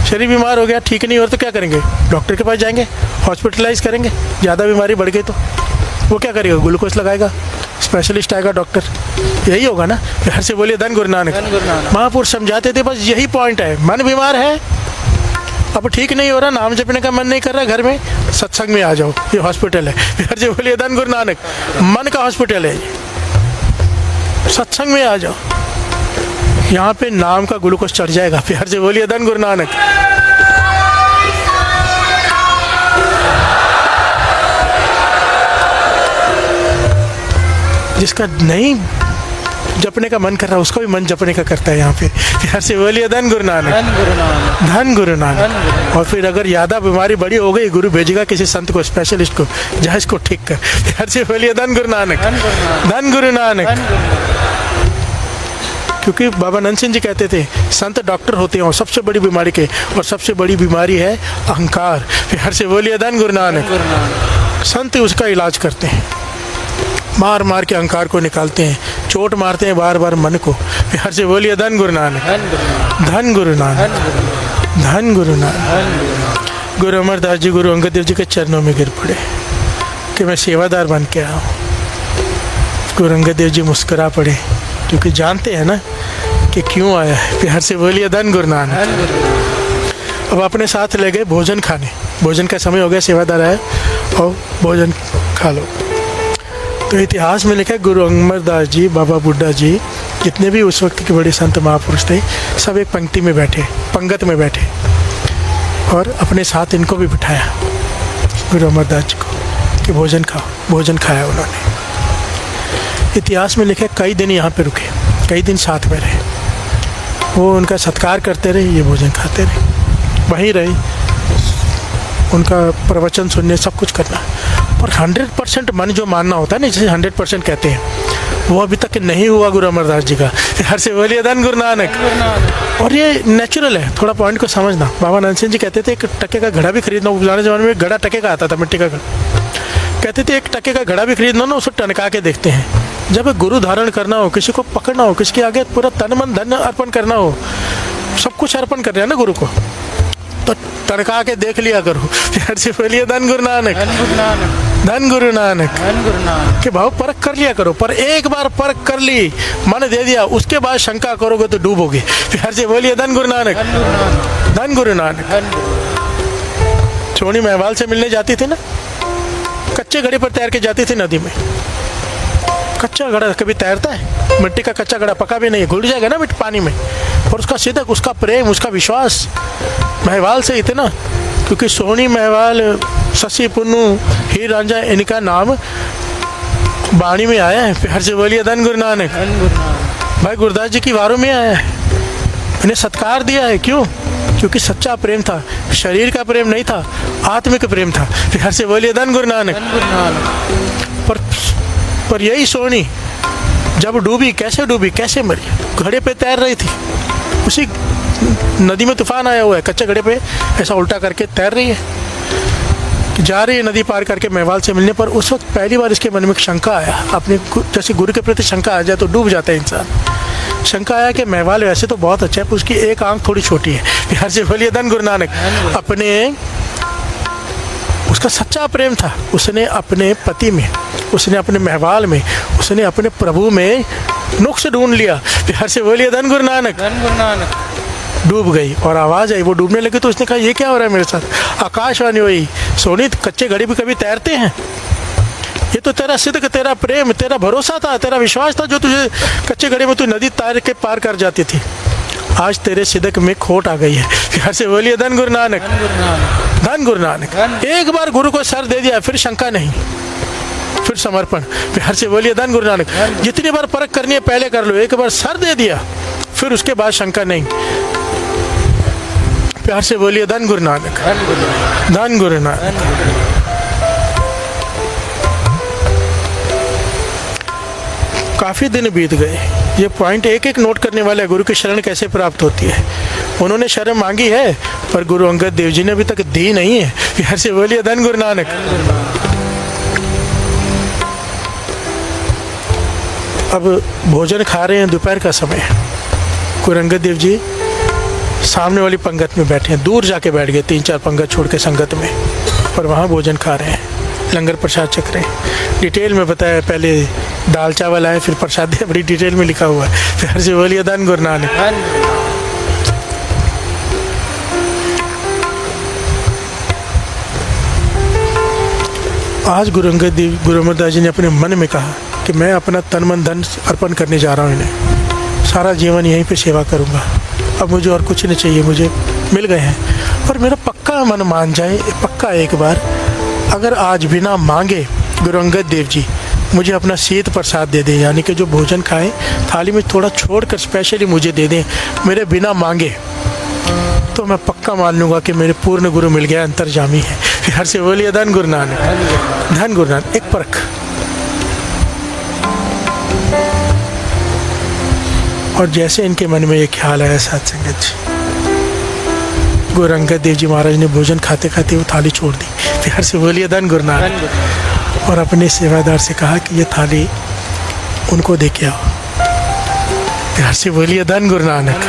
शरीर बीमार हो गया, ठीक नहीं हो तो क्या करेंगे? डॉक्टर के पास जाएंगे, हॉस्पिटलाइज करेंगे। ज़्यादा बीमारी बढ़ गई तो वो क्या करेगा? ग्लूकोज लगाएगा, स्पेशलिस्ट आएगा डॉक्टर, यही होगा ना। फिर से बोलिए धन गुरु नानक। महापुरुष समझाते थे बस यही पॉइंट है। मन बीमार है, अब ठीक नहीं हो रहा, नाम जपने का मन नहीं कर रहा, घर में सत्संग में आ जाओ, ये हॉस्पिटल है। फिर से बोलिए धन गुरु नानक। मन का हॉस्पिटल है ये, सत्संग में आ जाओ, यहाँ पे नाम का ग्लूकोज चढ़ जाएगा। फिर से बोलिए धन गुरु नानक। जिसका नहीं जपने का मन कर रहा, उसका भी मन जपने का करता है यहाँ पे। फिर से बोलिए धन गुरु नानक। धन गुरु नानक। और फिर अगर ज़्यादा बीमारी बड़ी हो गई, गुरु भेजेगा किसी संत को, स्पेशलिस्ट को, जहाँ इसको ठीक कर। फिर से बोलिए धन गुरु नानक। धन गुरु नानक। क्योंकि बाबा नंद सिंह जी कहते थे संत डॉक्टर होते हैं और सबसे बड़ी बीमारी के, और सबसे बड़ी बीमारी है अहंकार। फिर से बोलिए धन गुरु नानक। संत उसका इलाज करते हैं, मार मार के अहंकार को निकालते हैं, चोट मारते हैं बार बार मन को। फिर से बोलिए धन गुरु नानक। धन गुरु नानक। धन गुरु नानक। गुरु अमरदास जी, गुरु अंगद देव जी के चरणों में गिर पड़े कि मैं सेवादार बन के आया हूँ। गुरु अंगद देव जी मुस्कुरा पड़े, क्योंकि जानते हैं ना कि क्यों आया है। फिर से बोलिए धन गुरु नानक। अब अपने साथ ले गए भोजन खाने, भोजन का समय हो गया, सेवादार आए और भोजन खा लो। तो इतिहास में लिखा है गुरु अमरदास जी, बाबा बुड्ढा जी, जितने भी उस वक्त के बड़े संत महापुरुष थे, सब एक पंक्ति में बैठे, पंगत में बैठे, और अपने साथ इनको भी बिठाया गुरु अमरदास जी को कि भोजन खाओ। भोजन खाया उन्होंने। इतिहास में लिखा है कई दिन यहाँ पे रुके, कई दिन साथ में रहे, वो उनका सत्कार करते रहे, ये भोजन खाते रहे, वहीं रहे, उनका प्रवचन सुनने, सब कुछ करना। पर 100% मन जो मानना होता है ना, जिसे 100% कहते हैं, वो अभी तक नहीं हुआ गुरु अमरदास जी का। हर से बोलिए धन गुरु नानक। और ये नेचुरल है, थोड़ा पॉइंट को समझना। बाबा नंद सिंह जी कहते थे एक टके का घड़ा भी खरीदना, पुराने ज़माने में घड़ा टके का आता था, मिट्टी का घड़ा। कहते थे एक टके का घड़ा भी खरीदना ना, उसको टनका के देखते हैं। जब गुरु धारण करना हो, किसी को पकड़ना हो, किसके आगे पूरा तन मन धन अर्पण करना हो, सब कुछ अर्पण कर रहे हैं ना गुरु को, तो टनका के देख लिया करो। फिर से बोलिए धन गुरु नानक। धन गुरु नानक। कि भाव परख कर लिया करो, पर एक बार परख कर ली, मन दे दिया, उसके बाद शंका करोगे तो डूबोगे। फिर से बोलिए धन गुरु नानक। धन गुरु नानक। सोनी महवाल से मिलने जाती थी ना, कच्चे घड़े पर तैर के जाती थी नदी में। कच्चा घड़ा कभी तैरता है? मिट्टी का कच्चा घड़ा पका भी नहीं, घुल जाएगा ना मिट्टी पानी में। और उसका सिदक, उसका प्रेम, उसका विश्वास महवाल से इतना, क्योंकि सोनी महवाल, शशि पुन्नू, हीर रांझा, इनका नाम बाणी में आया है। फिर से बोलिए धन गुरु नानक। भाई गुरदास जी की वारों में आया है, इन्हें सत्कार दिया है। क्यों? क्योंकि सच्चा प्रेम था, शरीर का प्रेम नहीं था, आत्मिक प्रेम था। फिर से बोलिए धन गुरु नानक। पर यही सोनी जब डूबी, कैसे डूबी, कैसे मरी? घड़े पे तैर रही थी, उसी नदी में तूफान आया हुआ है, कच्चे घड़े पे ऐसा उल्टा करके तैर रही है, जा रही है नदी पार करके महवाल से मिलने पर। उस वक्त पहली बार इसके मन में शंका आया, अपने जैसे गुरु के प्रति शंका आ जाए तो डूब जाता है इंसान। शंका आया कि महवाल वैसे तो बहुत अच्छा है, पर उसकी एक आंख थोड़ी छोटी है। बिहार से बोलिए धन गुरु नानक। अपने, उसका सच्चा प्रेम था, उसने अपने पति में, उसने अपने महवाल में, उसने अपने प्रभु में नुक्स ढूंढ लिया। बिहार से बोलिए धन गुरु नानक। धन गुरु नानक। डूब गई और आवाज़ आई, वो डूबने लगी तो उसने कहा ये क्या हो रहा है मेरे साथ? आकाशवाणी हुई, सोनी कच्चे घड़े भी कभी तैरते हैं? ये तो तेरा सिद्ध, तेरा प्रेम, तेरा भरोसा था, तेरा विश्वास था, जो तुझे कच्चे घड़े में तू नदी तैर के पार कर जाती थी। आज तेरे सिदक में खोट आ गई है। प्यार से बोलिए धन गुरु नानक, धन गुरु नानक। एक बार गुरु को सर दे दिया फिर शंका नहीं, फिर समर्पण। प्यार से बोलिए धन गुरु नानक। जितनी बार परख करनी है पहले कर लो, एक बार सर दे दिया फिर उसके बाद शंका नहीं। प्यार से बोलिए धन गुरु नानक, धन गुरु नानक। काफी दिन बीत गए, ये पॉइंट एक एक नोट करने वाला है। गुरु की शरण कैसे प्राप्त होती है। उन्होंने शरण मांगी है पर गुरु अंगद देव जी ने अभी तक दी नहीं है। प्यार से बोलिए धन गुरु नानक। अब भोजन खा रहे हैं, दोपहर का समय है। गुरु अंगद देव जी सामने वाली पंगत में बैठे हैं, दूर जाके बैठ गए 3-4 पंगत छोड़ के संगत में, पर वहाँ भोजन खा रहे हैं, लंगर प्रसाद चख रहे हैं। डिटेल में बताया, पहले दाल चावल आए फिर प्रसाद है, बड़ी डिटेल में लिखा हुआ है। प्यार से बोलिए धन गुरु नानक। आज गुरु अंगद देव गुरु अमरदास जी ने अपने मन में कहा कि मैं अपना तन मन धन अर्पण करने जा रहा हूँ इन्हें, सारा जीवन यहीं पे सेवा करूँगा, अब मुझे और कुछ नहीं चाहिए, मुझे मिल गए हैं। पर मेरा पक्का मन मान जाए, पक्का एक बार अगर आज बिना मांगे गुरु अंगद देव जी मुझे अपना शीत प्रसाद दे दें, यानी कि जो भोजन खाएं थाली में थोड़ा छोड़कर स्पेशली मुझे दे दें मेरे बिना मांगे, तो मैं पक्का मान लूँगा कि मेरे पूर्ण गुरु मिल गया, अंतर्जामी है। प्यार से बोलिए धन गुरु नानक, धन गुरु नानक। एक परख। और जैसे इनके मन में ये ख्याल आया साथ संगत जी, गुरु अंगद देव जी महाराज ने भोजन खाते खाते वो थाली छोड़ दी। प्यार से बोलिए धन गुरु नानक। और अपने सेवादार से कहा कि ये थाली उनको दे के आओ। प्यार से बोलिए धन गुरु नानक।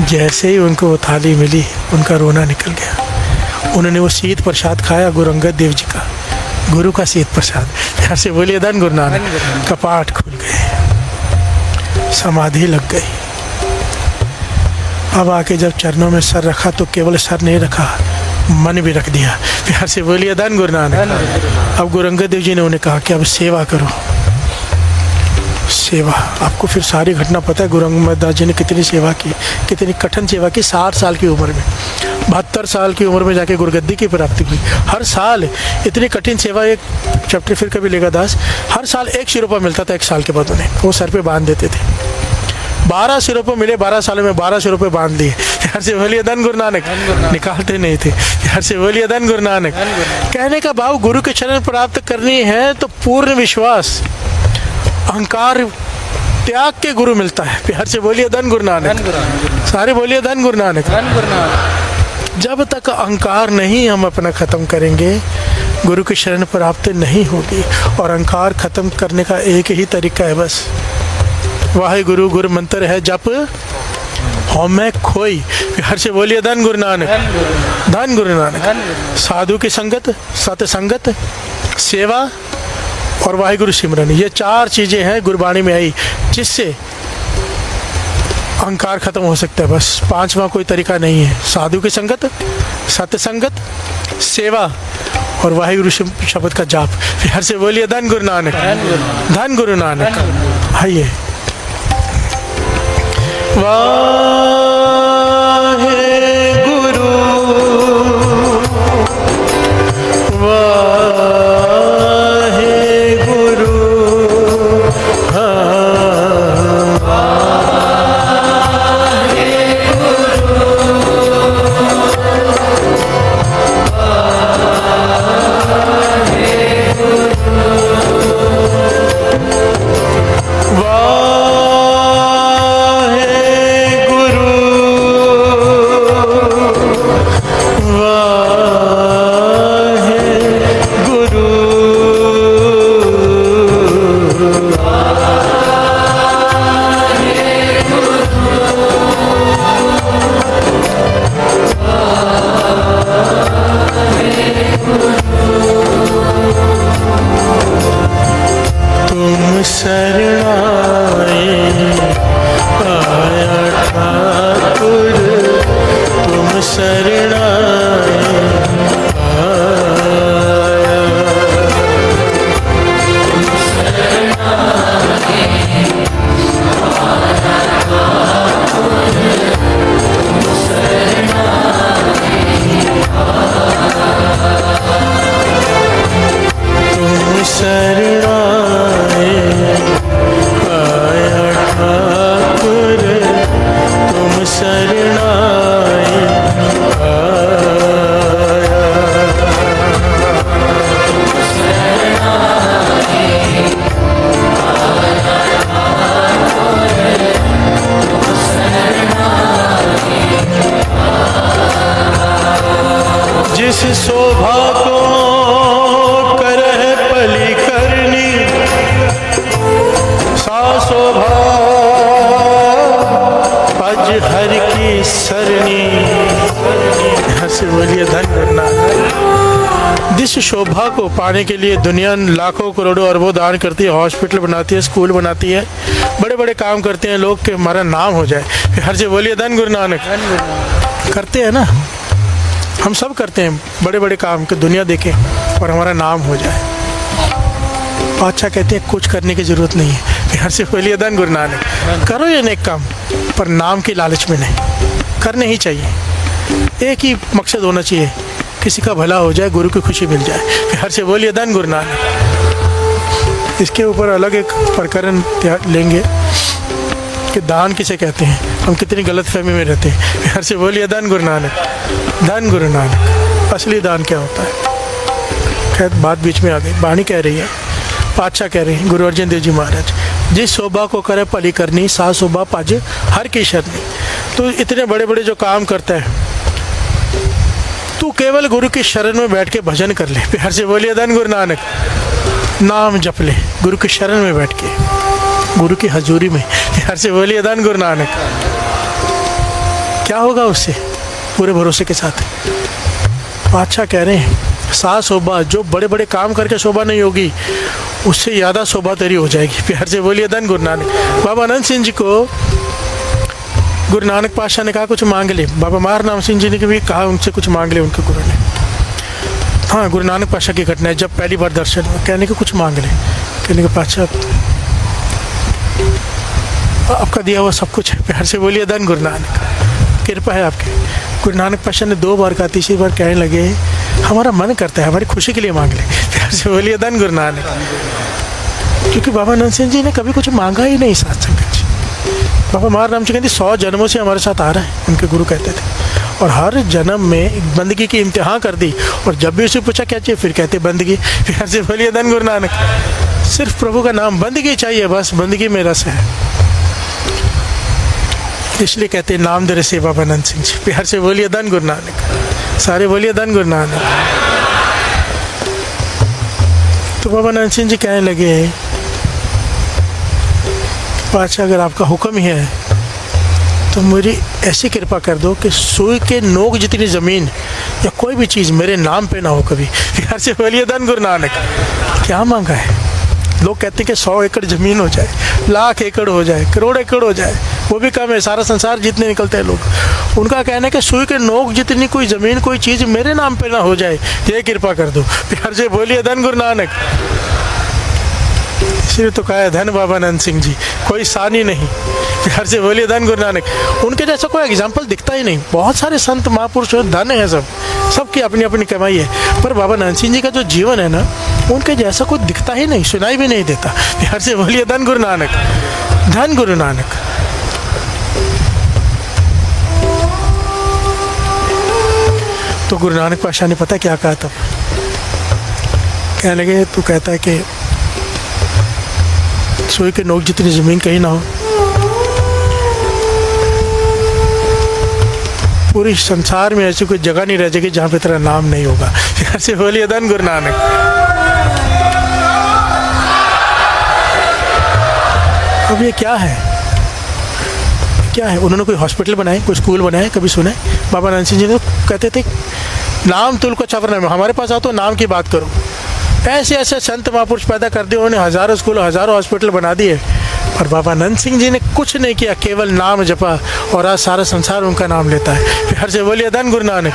जैसे ही उनको वो थाली मिली उनका रोना निकल गया। उन्होंने वो शीत प्रसाद खाया, गुरु अंगद देव जी का, गुरु का शीत प्रसाद। प्यार से बोलिए धन गुरु नानक। कपाट खुल गए, समाधि लग गई। अब आके जब चरणों में सर रखा तो केवल सर नहीं रखा, मन भी रख दिया। प्यार से बोलिए धन गुरु नानक। अब गुरु अंगद देव जी ने उन्हें कहा कि अब सेवा करो। सेवा, आपको फिर सारी घटना पता है, गुरु अमरदास जी ने कितनी सेवा की, कितनी कठिन सेवा की। 60 साल की उम्र में, 72 साल की उम्र में जाके गुरुगद्दी की प्राप्ति हुई। हर साल इतनी कठिन सेवा, एक चैप्टर फिर कभी लेगा दास, हर साल 1 शिरोपा मिलता था 1 साल के बाद उन्हें, वो सर पे बांध देते थे। 12 शिरोपे मिले, 12 सालों में 12 शिरोपे बांध लिए। प्यार से बोलिए धन गुरु नानक। निकालते नहीं थे। प्यार से बोलिए धन गुरु नानक। कहने का भाव, गुरु के शरण प्राप्त करनी है तो पूर्ण विश्वास, अहंकार त्याग के गुरु मिलता है। प्यार से बोलिए धन गुरु नानक। सारे बोलिए धन गुरु नानक। जब तक अहंकार नहीं हम अपना खत्म करेंगे, गुरु की शरण प्राप्त नहीं होगी। और अहंकार खत्म करने का एक ही तरीका है बस, वाहे गुरु गुरु मंत्र है जप हो मैं खोई। प्यार से बोलिए धन गुरु नानक, धन गुरु नानक। साधु की संगत, सत्संगत, सेवा और वाहिगुरु सिमरन, ये 4 चीजें हैं गुरबाणी में आई जिससे अहंकार खत्म हो सकता है। बस 5वां कोई तरीका नहीं है। साधु की संगत, सत्संगत, सेवा और वाहिगुरु शब्द का जाप। प्यार से बोलिए धन गुरु नानक, धन गुरु नानक। आइए। वाहे गुरु सरनी, हर से बोलिए धन गुरु नानक। जिस शोभा को पाने के लिए दुनिया लाखों करोड़ों अरबों दान करती है, हॉस्पिटल बनाती है, स्कूल बनाती है, बड़े बड़े काम करते हैं लोग कि हमारा नाम हो जाए, हर से बोलिए धन गुरु नानक। करते हैं ना, हम सब करते हैं बड़े बड़े काम कि दुनिया देखे और हमारा नाम हो जाए। बादशाह कहते हैं कुछ करने की ज़रूरत नहीं है, हर से बोलिए धन गुरु नानक। करो ये नेक काम, पर नाम की लालच में नहीं, करने ही चाहिए। एक ही मकसद होना चाहिए, किसी का भला हो जाए, गुरु की खुशी मिल जाए, हर से बोलिए धन गुरु नानक। इसके ऊपर अलग एक प्रकरण लेंगे कि दान किसे कहते हैं, हम कितनी गलत फहमी में रहते हैं, हर से बोलिए धन गुरु नानक। धन गुरु नानक, असली दान क्या होता है? खैर बात बीच में आ गई। वाणी कह रही है, पातशाह कह रहे हैं, गुरु अर्जन देव जी महाराज, जिस शोभा को करे पली करनी, सा शोभा पाजे हर की शरणी। तो इतने बड़े बड़े जो काम करता है, तू केवल गुरु की शरण में बैठ के भजन कर ले, हर से बोलिए धन गुरु नानक। नाम जप ले गुरु की शरण में बैठ के, गुरु की हजूरी में, हर से बोलिए धन गुरु नानक। क्या होगा उससे? पूरे भरोसे के साथ बादशाह कह रहे हैं, सा शोभा, जो बड़े बड़े काम करके शोभा नहीं होगी, उससे ज़्यादा शोभा तेरी हो जाएगी, प्यार से बोलिए धन गुरु नानक। बाबा अनंत सिंह जी को गुरु नानक पातशाह ने कहा कुछ मांग ले। बाबा मार नाम सिंह जी ने भी कहा उनसे कुछ मांग ले, उनके गुरु ने। हाँ, गुरु नानक पातशाह की घटना है, जब पहली बार दर्शन हुआ, कहने को कुछ मांग ले, कहने के पातशाह आपका दिया हुआ सब कुछ है, प्यार से बोलिए धन गुरु नानक, कृपा है आपकी। गुरु नानक पातशाह ने 2 बार कहा, तीसरी बार कहने लगे हमारा मन करता है, हमारी खुशी के लिए मांग ले, प्यार से बोलिए धन गुरु नानक। क्योंकि बाबा अनंत सिंह जी ने कभी कुछ मांगा ही नहीं साथ संगत जी। बाबा महार नाम जी कहते 100 जन्मों से हमारे साथ आ रहा है, उनके गुरु कहते थे, और हर जन्म में बंदगी की इम्तिहान कर दी, और जब भी उसे पूछा क्या चाहिए, फिर कहते बंदगी, प्यार से बोलिए धन गुरु नानक। सिर्फ प्रभु का नाम, बंदगी चाहिए, बस बंदगी में रस है, इसलिए कहते हैं नाम दे से बाबा अनंत सिंह जी, प्यार से बोलिए धन गुरु नानक। सारे बोलिए धन गुरु नानक। तो बाबा अनंत सिंह जी कहने लगे, पातशाह अगर आपका हुक्म ही है तो मेरी ऐसी कृपा कर दो कि सुई के नोक जितनी ज़मीन या कोई भी चीज़ मेरे नाम पे ना हो कभी, प्यार से बोलिए धन गुरु नानक। क्या मांगा है? लोग कहते हैं कि 100 एकड़ ज़मीन हो जाए, लाख एकड़ हो जाए, करोड़ एकड़ हो जाए, वो भी कम है, सारा संसार जितने निकलते हैं लोग। उनका कहना है कि सुई के नोक जितनी कोई ज़मीन, कोई चीज़ मेरे नाम पे ना हो जाए, ये कृपा कर दो, प्यार से बोलिए धन गुरु नानक। इसलिए तो कहा है धन बाबा अनंत सिंह जी, कोई सानी नहीं, प्यार से बोलिए धन गुरु नानक। उनके जैसा कोई एग्जाम्पल दिखता ही नहीं। बहुत सारे संत महापुरुष धन है, सबकी अपनी अपनी कमाई है, पर बाबा अनंत सिंह जी का जो जीवन है ना, उनके जैसा कोई दिखता ही नहीं, सुनाई भी नहीं देता, प्यार से बोलिए धन गुरु नानक। धन गुरु नानक। तो गुरु नानक पातशाह ने पता क्या कहा तब? कहने लगे, तू कहता है कि सुई के नोक जितनी ज़मीन कहीं ना हो, पूरी संसार में ऐसी कोई जगह नहीं रह जाएगी जहाँ पे तेरा नाम नहीं होगा, प्यार से बोलिए धन गुरु नानक। अब ये क्या है? क्या है? उन्होंने कोई हॉस्पिटल बनाए, कोई स्कूल बनाए, कभी सुने? बाबा अनंत सिंह जी तो कहते थे नाम तुल को छापना है, हमारे पास आओ तो नाम की बात करो। ऐसे ऐसे संत महापुरुष पैदा कर दिए उन्होंने, हज़ारों स्कूल, हज़ारों हॉस्पिटल बना दिए, और बाबा अनंत सिंह जी ने कुछ नहीं किया, केवल नाम जपा, और आज सारा संसार उनका नाम लेता है, प्यार से बोलिए धन गुरु नानक।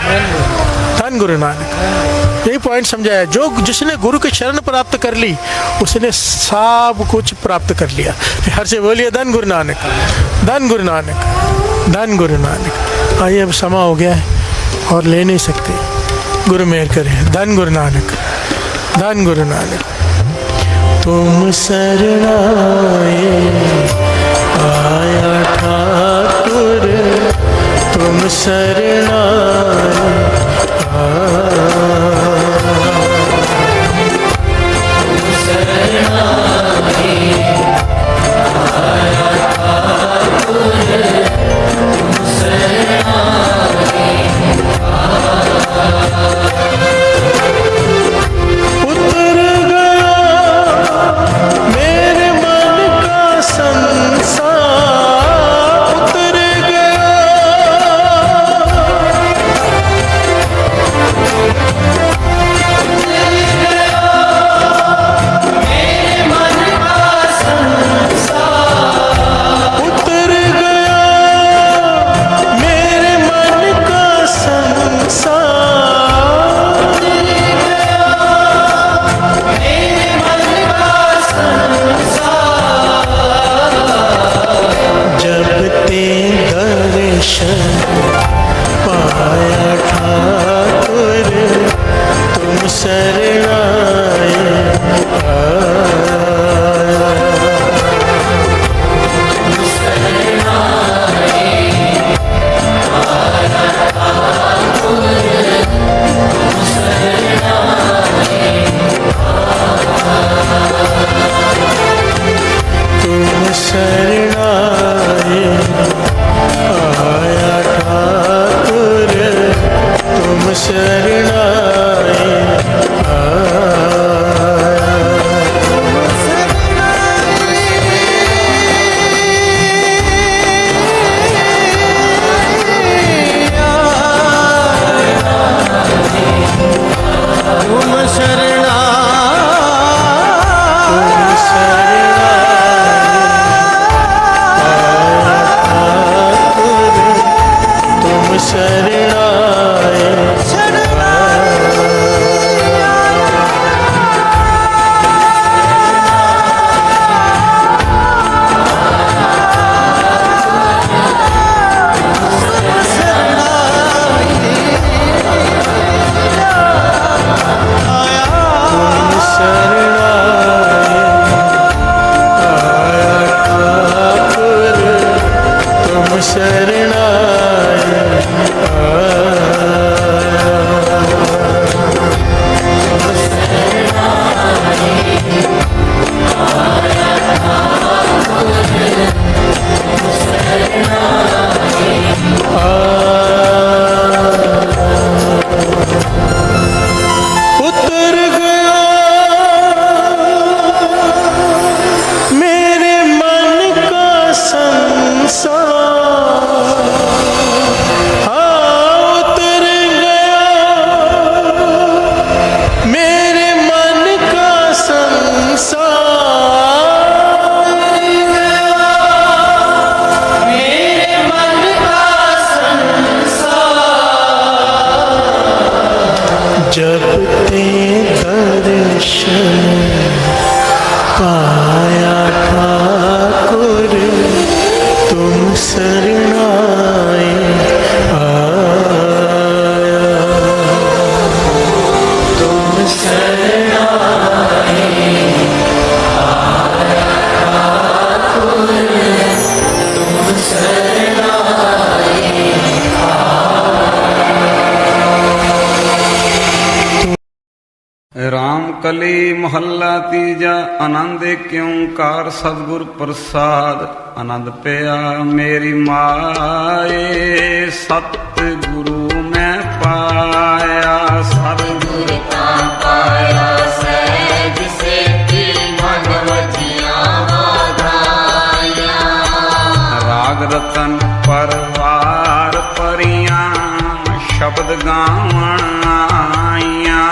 धन गुरु नानक। यही पॉइंट समझाया, जो जिसने गुरु की शरण प्राप्त कर ली उसने सब कुछ प्राप्त कर लिया, प्यार से बोलिए धन गुरु नानक। धन गुरु नानक। धन गुरु नानक। आइए अब समा हो गया है और ले नहीं सकते, गुरु मेहर करे। धन गुरु नानक। धन गुरु नानक। तुम शरणाए आया ठाकुर, तुम शरणाए शरणाए तुम शरणाए आया ठाकुर तुम शरणाए तुम शरणा जब ते दर्शन पाया ठाकुर तुम शरणाए आया तुम शरणाए आया ठाकुर तुम शरणाए राम कली महला तीजा आनंद क्यों कार सतगुर प्रसाद आनंद पिया मेरी माए सतगुरु मैं पाया सतगुर का पाया सहज सेती मन वजिया वाधाया राग रतन परवार परियां शब्द गावण आईयां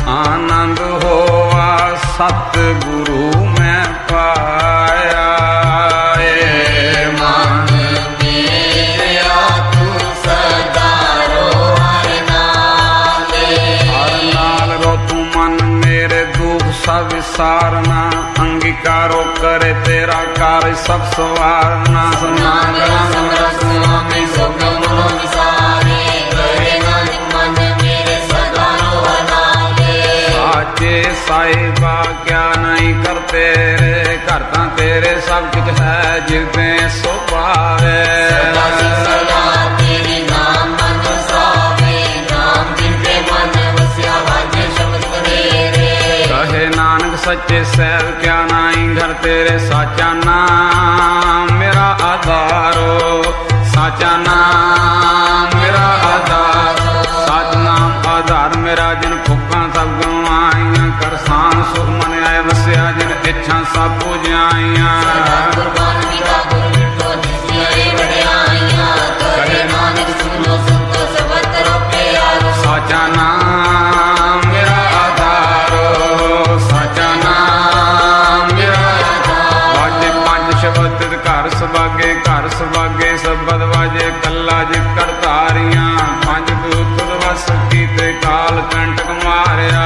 आनंद होवा सतगुरु मैं पाया मन मेरा तू सदा रो हर नाल रो तू मन मेरे दुख सब विसारना अंगीकारो करे तेरा कार्य सब सवारना साहिबा क्या नहीं करते रे करता तेरे सब कुछ है जिसने सो पावे कहे नानक सच्चे सैल क्या नहीं घर तेरे साचा नाम मेरा आधारो साचा नाम मेरा आधार साच नाम आधार मेरा जिन फुका सब गवाइया करसान सुख मन आए वस्या जिन इच्छा सब पूजाइया साचा नाम मेरा आधारो साचा नाम मेरा बाजे पंज शब्द घर सबागे सबद वाजे कला जी करतारियां पंज दूत वस कीते काल कंटक मारिया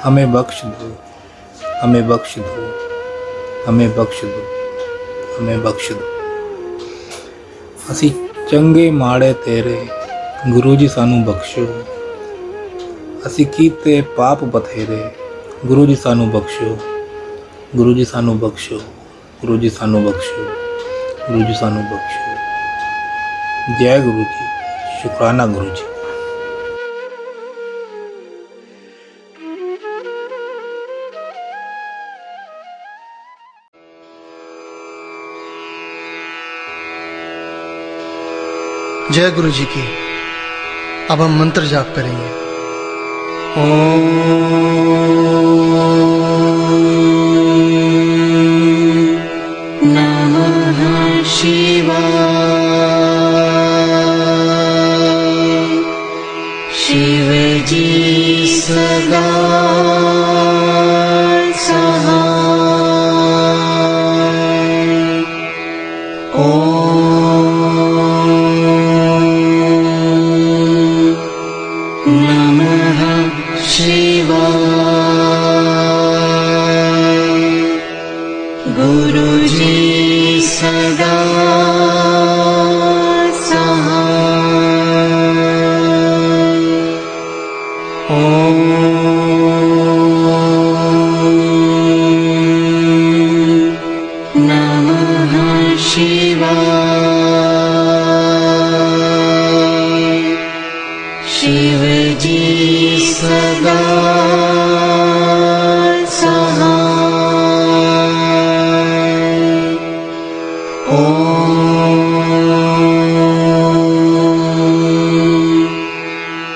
हमें बख्श दो, हमें बख्श दो, हमें बख्श दो, हमें बख्श दो। ਅਸੀਂ ਚੰਗੇ ਮਾੜੇ ਤੇਰੇ, ਗੁਰੂ ਜੀ ਸਾਨੂੰ ਬਖਸ਼ੋ। ਅਸੀਂ ਕੀਤੇ ਪਾਪ ਬਥੇਰੇ, ਗੁਰੂ ਜੀ ਸਾਨੂੰ ਬਖਸ਼ੋ, ਗੁਰੂ ਜੀ ਸਾਨੂੰ ਬਖਸ਼ੋ, ਗੁਰੂ ਜੀ ਸਾਨੂੰ ਬਖਸ਼ੋ, ਗੁਰੂ ਜੀ ਸਾਨੂੰ ਬਖਸ਼ੋ। ਜੈ ਗੁਰੂ ਜੀ, ਸ਼ੁਕਰਾਨਾ ਗੁਰੂ ਜੀ। जय गुरु जी की। अब हम मंत्र जाप करेंगे। ओम नमः शिवाय। शिव जी सदा सहाय। नमः शिवाय। गुरुजी सदा सहाय। ओम नमः शिवाय। शिव जी सदा सहाय। ओम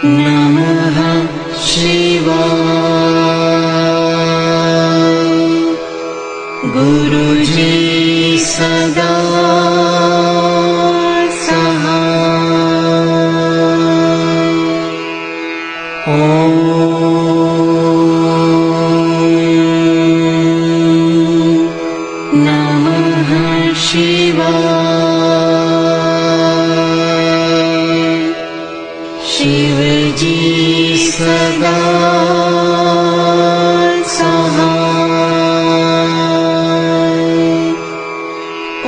नमः शिवाय। गुरुजी सदा सहाय। ओम नमः शिवाय। शिव जी सदा सहाय।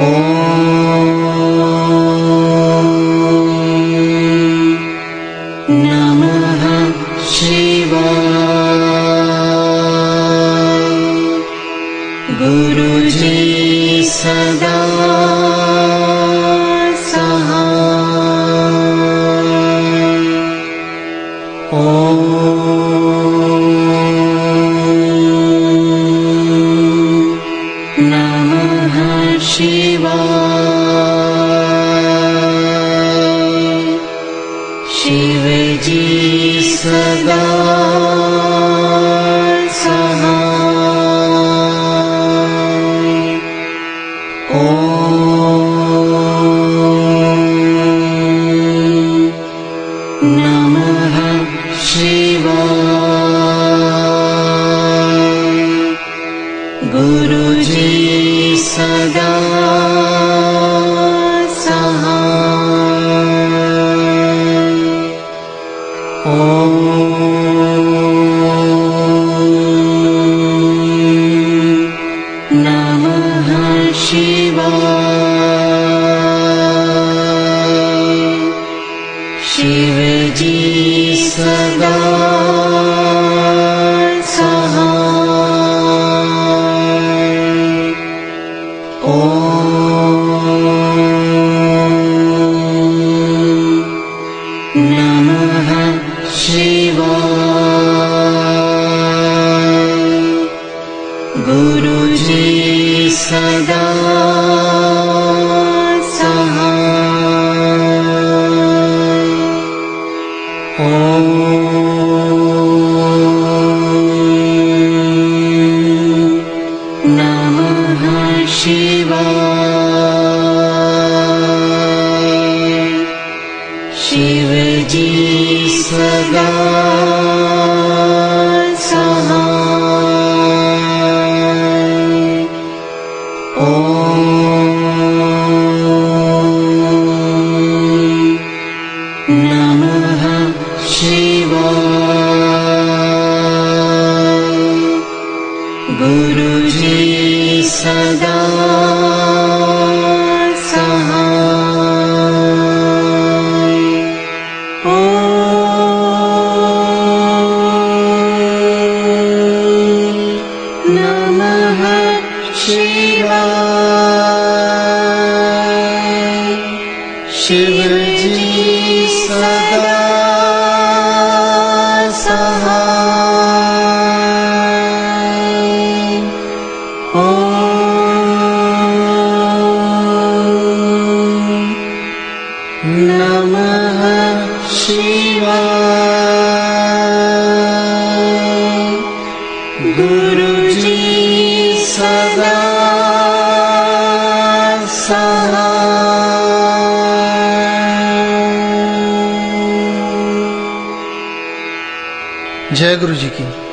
ओम नमः शिवाय। गुरुजी सदा सहाय। ओम नमः शिवाय। शिव जी सदा सहाय। ओम नमः शिवाय। गुरुजी सदा सहाय। ओम नमः शिवाय। शिव जी सदा सहाय। ओम नमः शिवाय। गुरुजी सदा सहाय। ओम नमः शिवाय। शिव जी सदा सहाय। ओम नमः शिवाय। शिव जी सदा सहाय। ओम नमः शिवाय। गुरु जी सदा सहाय। जय गुरु जी की।